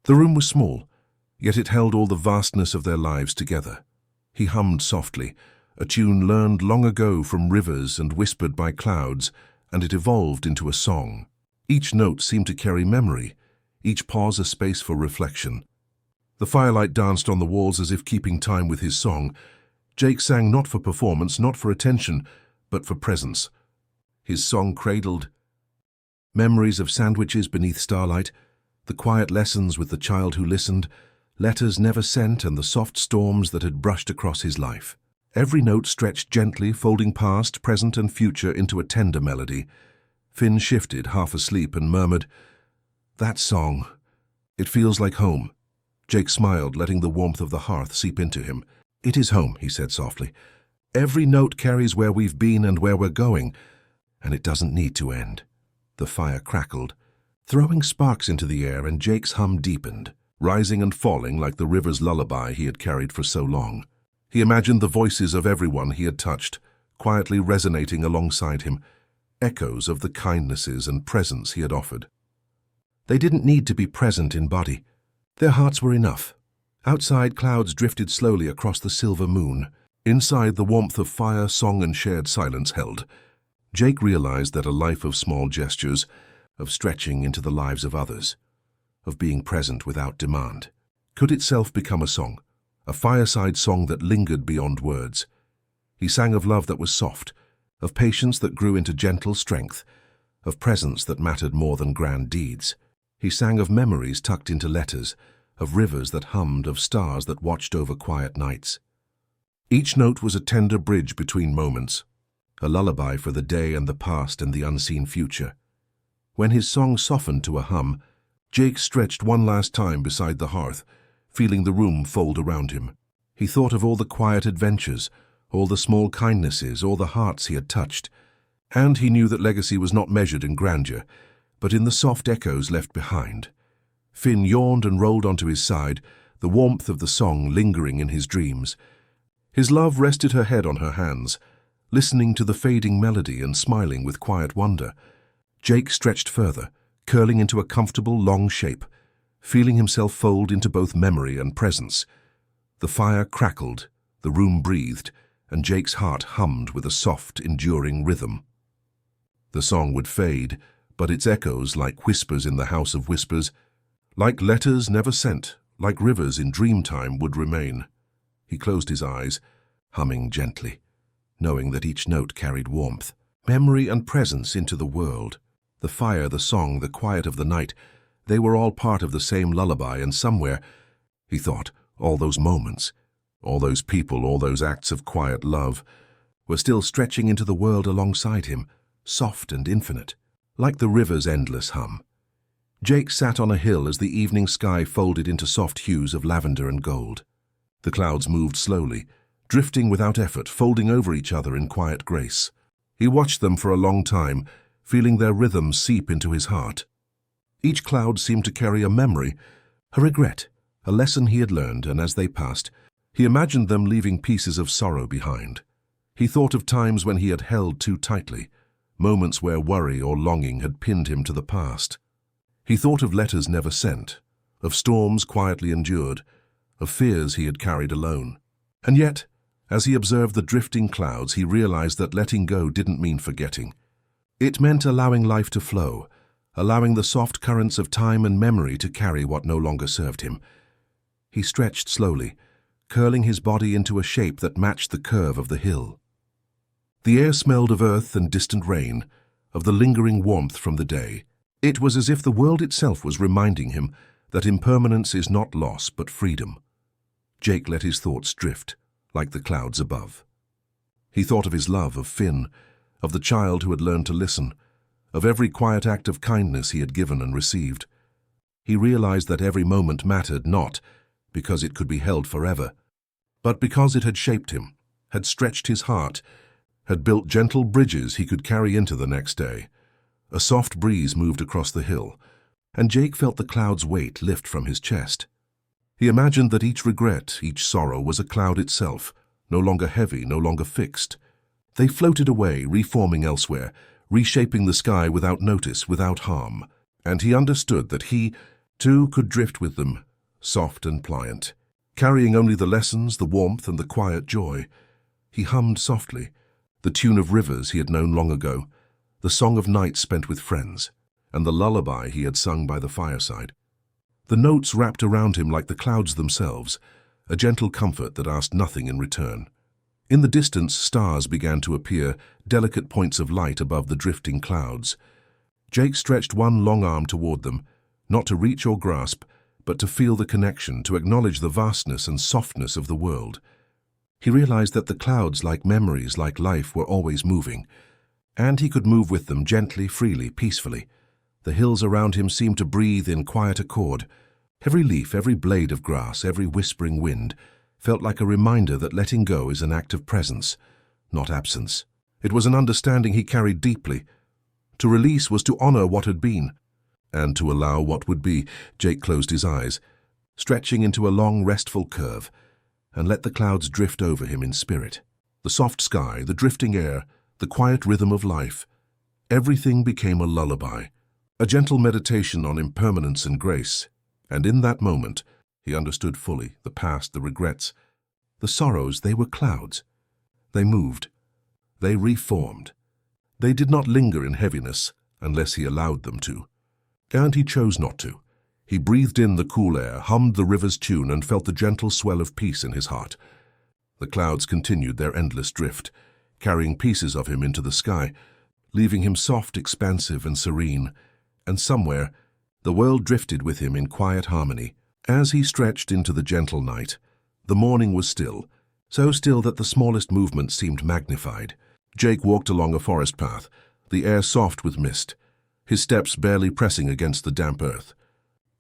The room was small, yet it held all the vastness of their lives together. He hummed softly, a tune learned long ago from rivers and whispered by clouds, and it evolved into a song. Each note seemed to carry memory, each pause a space for reflection. The firelight danced on the walls as if keeping time with his song. Jake sang not for performance, not for attention, but for presence. His song cradled memories of sandwiches beneath starlight, the quiet lessons with the child who listened, letters never sent, and the soft storms that had brushed across his life. Every note stretched gently, folding past, present, and future into a tender melody. Finn shifted, half asleep, and murmured, "That song. It feels like home." Jake smiled, letting the warmth of the hearth seep into him. "It is home," he said softly. "Every note carries where we've been and where we're going, and it doesn't need to end." The fire crackled, throwing sparks into the air, and Jake's hum deepened, rising and falling like the river's lullaby he had carried for so long. He imagined the voices of everyone he had touched, quietly resonating alongside him, echoes of the kindnesses and presence he had offered. They didn't need to be present in body. Their hearts were enough. Outside, clouds drifted slowly across the silver moon. Inside, the warmth of fire, song, and shared silence held. Jake realized that a life of small gestures, of stretching into the lives of others, of being present without demand, could itself become a song, a fireside song that lingered beyond words. He sang of love that was soft, of patience that grew into gentle strength, of presence that mattered more than grand deeds. He sang of memories tucked into letters, of rivers that hummed, of stars that watched over quiet nights. Each note was a tender bridge between moments, a lullaby for the day and the past and the unseen future. When his song softened to a hum, Jake stretched one last time beside the hearth, feeling the room fold around him. He thought of all the quiet adventures, all the small kindnesses, all the hearts he had touched, and he knew that legacy was not measured in grandeur, but in the soft echoes left behind. Finn yawned and rolled onto his side, the warmth of the song lingering in his dreams. His love rested her head on her hands, listening to the fading melody and smiling with quiet wonder. Jake stretched further, curling into a comfortable, long shape, feeling himself fold into both memory and presence. The fire crackled, the room breathed, and Jake's heart hummed with a soft, enduring rhythm. The song would fade, but its echoes, like whispers in the house of whispers, like letters never sent, like rivers in dreamtime, would remain. He closed his eyes, humming gently, knowing that each note carried warmth, memory, and presence into the world. The fire, the song, the quiet of the night, they were all part of the same lullaby, and somewhere, he thought, all those moments, all those people, all those acts of quiet love, were still stretching into the world alongside him, soft and infinite, like the river's endless hum. Jake sat on a hill as the evening sky folded into soft hues of lavender and gold. The clouds moved slowly, drifting without effort, folding over each other in quiet grace. He watched them for a long time, feeling their rhythm seep into his heart. Each cloud seemed to carry a memory, a regret, a lesson he had learned, and as they passed, he imagined them leaving pieces of sorrow behind. He thought of times when he had held too tightly, moments where worry or longing had pinned him to the past. He thought of letters never sent, of storms quietly endured, of fears he had carried alone. And yet, as he observed the drifting clouds, he realized that letting go didn't mean forgetting. It meant allowing life to flow, allowing the soft currents of time and memory to carry what no longer served him. He stretched slowly, curling his body into a shape that matched the curve of the hill. The air smelled of earth and distant rain, of the lingering warmth from the day. It was as if the world itself was reminding him that impermanence is not loss but freedom. Jake let his thoughts drift, like the clouds above. He thought of his love, of Finn, of the child who had learned to listen, of every quiet act of kindness he had given and received. He realized that every moment mattered not because it could be held forever, but because it had shaped him, had stretched his heart, had built gentle bridges he could carry into the next day. A soft breeze moved across the hill, and Jake felt the cloud's weight lift from his chest. He imagined that each regret, each sorrow was a cloud itself, no longer heavy, no longer fixed. They floated away, reforming elsewhere, reshaping the sky without notice, without harm. And he understood that he, too, could drift with them, soft and pliant, carrying only the lessons, the warmth, and the quiet joy. He hummed softly, the tune of rivers he had known long ago, the song of nights spent with friends, and the lullaby he had sung by the fireside. The notes wrapped around him like the clouds themselves, a gentle comfort that asked nothing in return. In the distance, stars began to appear, delicate points of light above the drifting clouds. Jake stretched one long arm toward them, not to reach or grasp, but to feel the connection, to acknowledge the vastness and softness of the world. He realized that the clouds, like memories, like life, were always moving, and he could move with them gently, freely, peacefully. The hills around him seemed to breathe in quiet accord. Every leaf, every blade of grass, every whispering wind felt like a reminder that letting go is an act of presence, not absence. It was an understanding he carried deeply. To release was to honor what had been, and to allow what would be. Jake closed his eyes, stretching into a long, restful curve, and let the clouds drift over him in spirit. The soft sky, the drifting air, the quiet rhythm of life, everything became a lullaby, a gentle meditation on impermanence and grace. And in that moment, he understood fully the past, the regrets, the sorrows. They were clouds. They moved. They reformed. They did not linger in heaviness unless he allowed them to. And he chose not to. He breathed in the cool air, hummed the river's tune, and felt the gentle swell of peace in his heart. The clouds continued their endless drift, carrying pieces of him into the sky, leaving him soft, expansive, and serene. And somewhere, the world drifted with him in quiet harmony. As he stretched into the gentle night, the morning was still, so still that the smallest movement seemed magnified. Jake walked along a forest path, the air soft with mist, his steps barely pressing against the damp earth.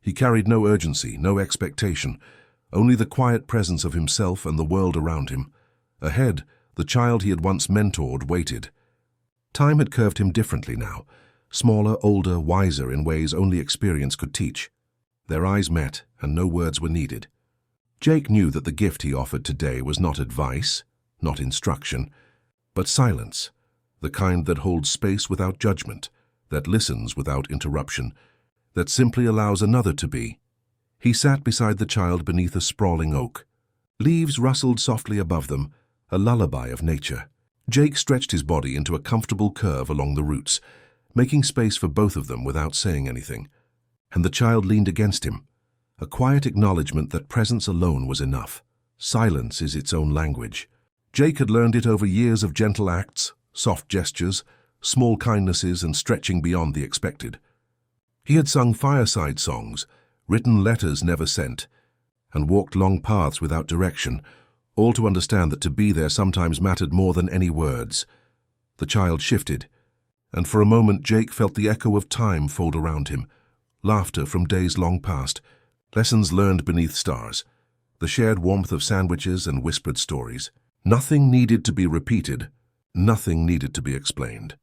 He carried no urgency, no expectation, only the quiet presence of himself and the world around him. Ahead, the child he had once mentored waited. Time had curved him differently now, smaller, older, wiser in ways only experience could teach. Their eyes met, and no words were needed. Jake knew that the gift he offered today was not advice, not instruction, but silence, the kind that holds space without judgment, that listens without interruption, that simply allows another to be. He sat beside the child beneath a sprawling oak. Leaves rustled softly above them, a lullaby of nature. Jake stretched his body into a comfortable curve along the roots, making space for both of them without saying anything. And the child leaned against him, a quiet acknowledgement that presence alone was enough. Silence is its own language. Jake had learned it over years of gentle acts, soft gestures, small kindnesses, and stretching beyond the expected. He had sung fireside songs, written letters never sent, and walked long paths without direction, all to understand that to be there sometimes mattered more than any words. The child shifted, and for a moment Jake felt the echo of time fold around him, laughter from days long past, lessons learned beneath stars, the shared warmth of sandwiches and whispered stories. Nothing needed to be repeated, nothing needed to be explained.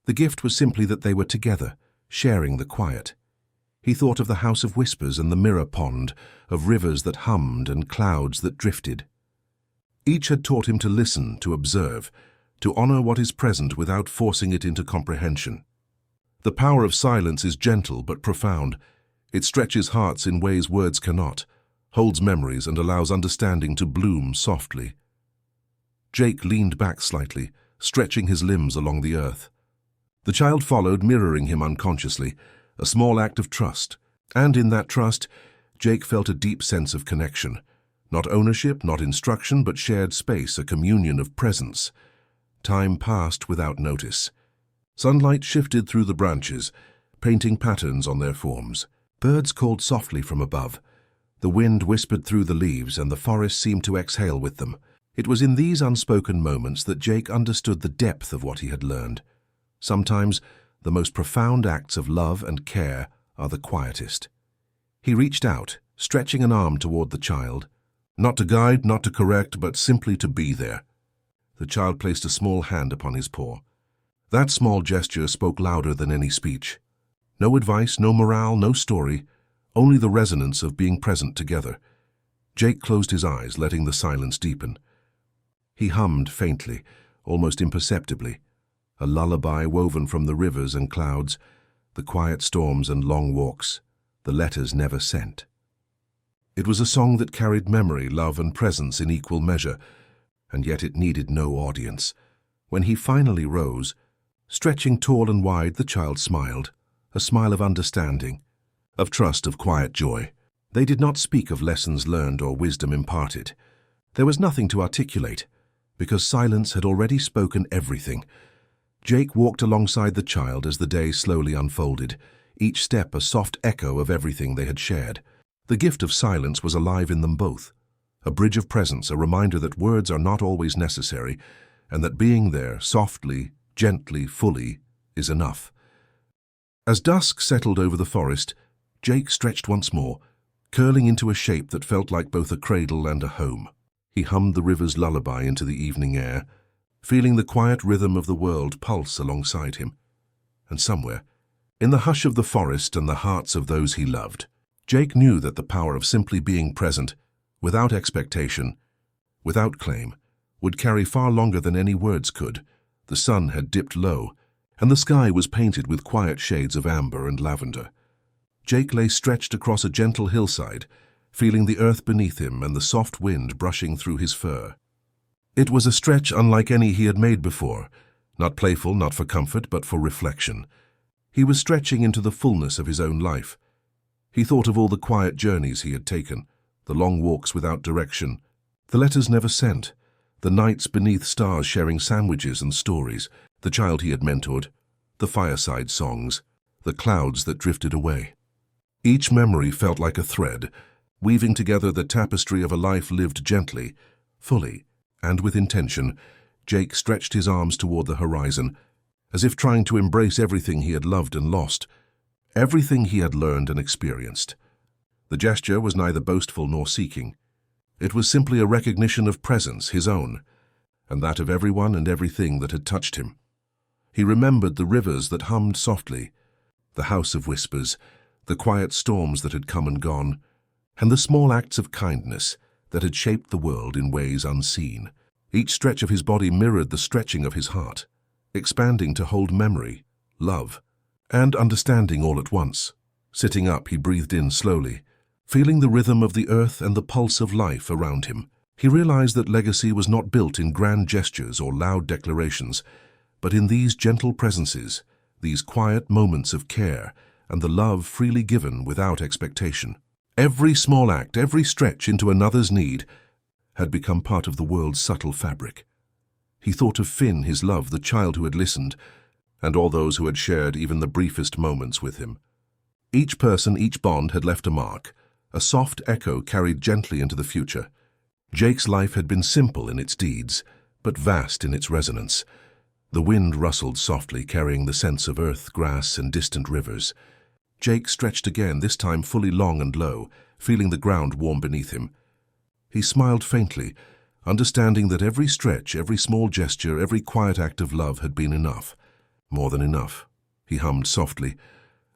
The gift was simply that they were together, sharing the quiet. He thought of the house of whispers and the mirror pond, of rivers that hummed and clouds that drifted. Each had taught him to listen, to observe, to honor what is present without forcing it into comprehension. The power of silence is gentle but profound. It stretches hearts in ways words cannot, holds memories and allows understanding to bloom softly. Jake leaned back slightly, stretching his limbs along the earth. The child followed, mirroring him unconsciously, a small act of trust. And in that trust, Jake felt a deep sense of connection. Not ownership, not instruction, but shared space, a communion of presence. Time passed without notice. Sunlight shifted through the branches, painting patterns on their forms. Birds called softly from above. The wind whispered through the leaves, and the forest seemed to exhale with them. It was in these unspoken moments that Jake understood the depth of what he had learned. Sometimes, the most profound acts of love and care are the quietest. He reached out, stretching an arm toward the child. Not to guide, not to correct, but simply to be there. The child placed a small hand upon his paw. That small gesture spoke louder than any speech. No advice, no morale, no story, only the resonance of being present together. Jake closed his eyes, letting the silence deepen. He hummed faintly, almost imperceptibly, a lullaby woven from the rivers and clouds, the quiet storms and long walks, the letters never sent. It was a song that carried memory, love, and presence in equal measure, and yet it needed no audience. When he finally rose, stretching tall and wide, the child smiled, a smile of understanding, of trust, of quiet joy. They did not speak of lessons learned or wisdom imparted. There was nothing to articulate, because silence had already spoken everything. Jake walked alongside the child as the day slowly unfolded, each step a soft echo of everything they had shared. The gift of silence was alive in them both, a bridge of presence, a reminder that words are not always necessary, and that being there, softly, gently, fully, is enough. As dusk settled over the forest, Jake stretched once more, curling into a shape that felt like both a cradle and a home. He hummed the river's lullaby into the evening air, feeling the quiet rhythm of the world pulse alongside him. And somewhere, in the hush of the forest and the hearts of those he loved, Jake knew that the power of simply being present, without expectation, without claim, would carry far longer than any words could. The sun had dipped low, and the sky was painted with quiet shades of amber and lavender. Jake lay stretched across a gentle hillside, feeling the earth beneath him and the soft wind brushing through his fur. It was a stretch unlike any he had made before, not playful, not for comfort, but for reflection. He was stretching into the fullness of his own life. He thought of all the quiet journeys he had taken, the long walks without direction, the letters never sent, the nights beneath stars sharing sandwiches and stories, the child he had mentored, the fireside songs, the clouds that drifted away. Each memory felt like a thread, weaving together the tapestry of a life lived gently, fully, and with intention. Jake stretched his arms toward the horizon, as if trying to embrace everything he had loved and lost, everything he had learned and experienced. The gesture was neither boastful nor seeking. It was simply a recognition of presence, his own, and that of everyone and everything that had touched him. He remembered the rivers that hummed softly, the house of whispers, the quiet storms that had come and gone, and the small acts of kindness that had shaped the world in ways unseen. Each stretch of his body mirrored the stretching of his heart, expanding to hold memory, love, and understanding all at once. Sitting up, he breathed in slowly, feeling the rhythm of the earth and the pulse of life around him. He realized that legacy was not built in grand gestures or loud declarations, but in these gentle presences, these quiet moments of care, and the love freely given without expectation. Every small act, every stretch into another's need, had become part of the world's subtle fabric. He thought of Finn, his love, the child who had listened, and all those who had shared even the briefest moments with him. Each person, each bond had left a mark, a soft echo carried gently into the future. Jake's life had been simple in its deeds, but vast in its resonance. The wind rustled softly, carrying the scents of earth, grass, and distant rivers. Jake stretched again, this time fully long and low, feeling the ground warm beneath him. He smiled faintly, understanding that every stretch, every small gesture, every quiet act of love had been enough. More than enough. He hummed softly,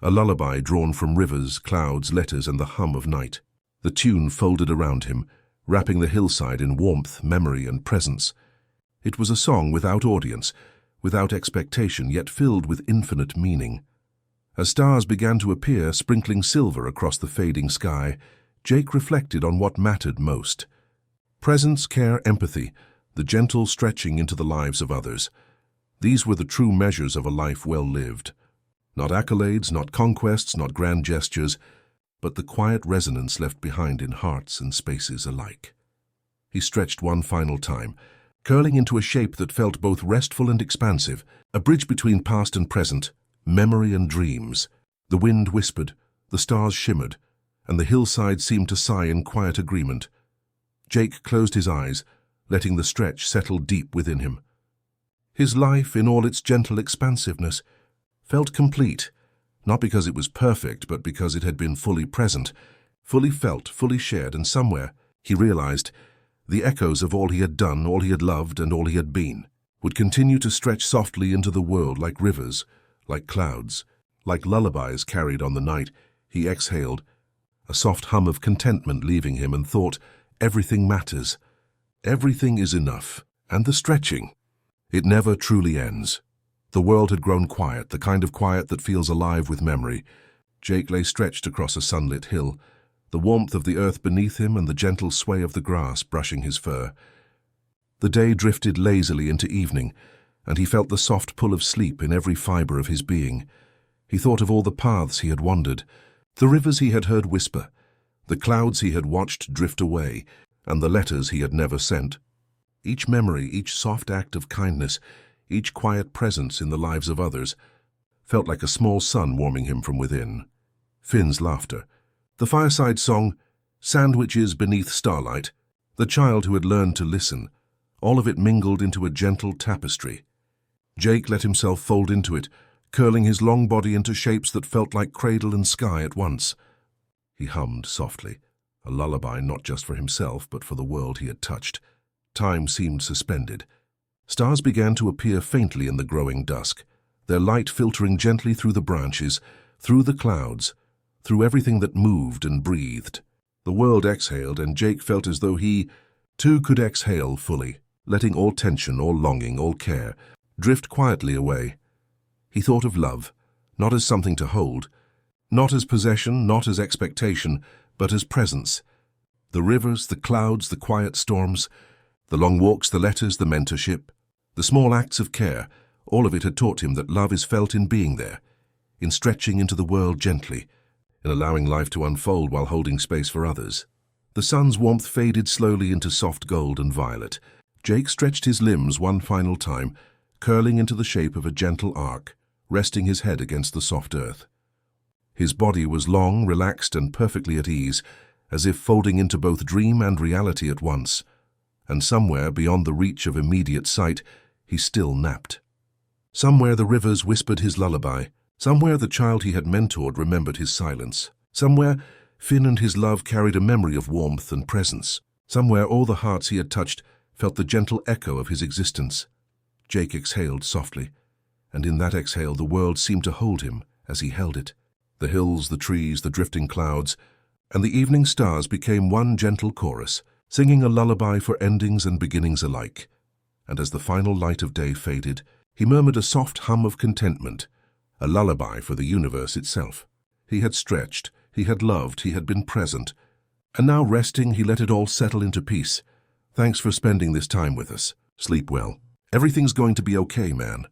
a lullaby drawn from rivers, clouds, letters, and the hum of night. The tune folded around him, wrapping the hillside in warmth, memory, and presence. It was a song without audience, without expectation, yet filled with infinite meaning. As stars began to appear, sprinkling silver across the fading sky, Jake reflected on what mattered most. Presence, care, empathy, the gentle stretching into the lives of others. These were the true measures of a life well lived. Not accolades, not conquests, not grand gestures, but the quiet resonance left behind in hearts and spaces alike. He stretched one final time, curling into a shape that felt both restful and expansive, a bridge between past and present, memory and dreams. The wind whispered, the stars shimmered, and the hillside seemed to sigh in quiet agreement. Jake closed his eyes, letting the stretch settle deep within him. His life, in all its gentle expansiveness, felt complete, not because it was perfect, but because it had been fully present, fully felt, fully shared, and somewhere, he realized, the echoes of all he had done, all he had loved, and all he had been, would continue to stretch softly into the world like rivers, like clouds, like lullabies carried on the night. He exhaled, a soft hum of contentment leaving him, and thought, everything matters. Everything is enough. And the stretching. It never truly ends. The world had grown quiet, the kind of quiet that feels alive with memory. Jake lay stretched across a sunlit hill, the warmth of the earth beneath him and the gentle sway of the grass brushing his fur. The day drifted lazily into evening, and he felt the soft pull of sleep in every fiber of his being. He thought of all the paths he had wandered, the rivers he had heard whisper, the clouds he had watched drift away, and the letters he had never sent. Each memory, each soft act of kindness, each quiet presence in the lives of others, felt like a small sun warming him from within. Finn's laughter, the fireside song, sandwiches beneath starlight, the child who had learned to listen, all of it mingled into a gentle tapestry. Jake let himself fold into it, curling his long body into shapes that felt like cradle and sky at once. He hummed softly, a lullaby not just for himself, but for the world he had touched. Time seemed suspended. Stars began to appear faintly in the growing dusk, their light filtering gently through the branches, through the clouds, through everything that moved and breathed. The world exhaled, and Jake felt as though he, too, could exhale fully, letting all tension, all longing, all care drift quietly away. He thought of love, not as something to hold, not as possession, not as expectation, but as presence. The rivers, the clouds, the quiet storms, the long walks, the letters, the mentorship, the small acts of care, all of it had taught him that love is felt in being there, in stretching into the world gently, in allowing life to unfold while holding space for others. The sun's warmth faded slowly into soft gold and violet. Jake stretched his limbs one final time, curling into the shape of a gentle arc, resting his head against the soft earth. His body was long, relaxed, and perfectly at ease, as if folding into both dream and reality at once. And somewhere beyond the reach of immediate sight, he still napped. Somewhere the rivers whispered his lullaby. Somewhere the child he had mentored remembered his silence. Somewhere Finn and his love carried a memory of warmth and presence. Somewhere all the hearts he had touched felt the gentle echo of his existence. Jake exhaled softly, and in that exhale the world seemed to hold him as he held it. The hills, the trees, the drifting clouds, and the evening stars became one gentle chorus, singing a lullaby for endings and beginnings alike. And as the final light of day faded, he murmured a soft hum of contentment, a lullaby for the universe itself. He had stretched, he had loved, he had been present, and now resting, he let it all settle into peace. Thanks for spending this time with us. Sleep well. Everything's going to be okay, man.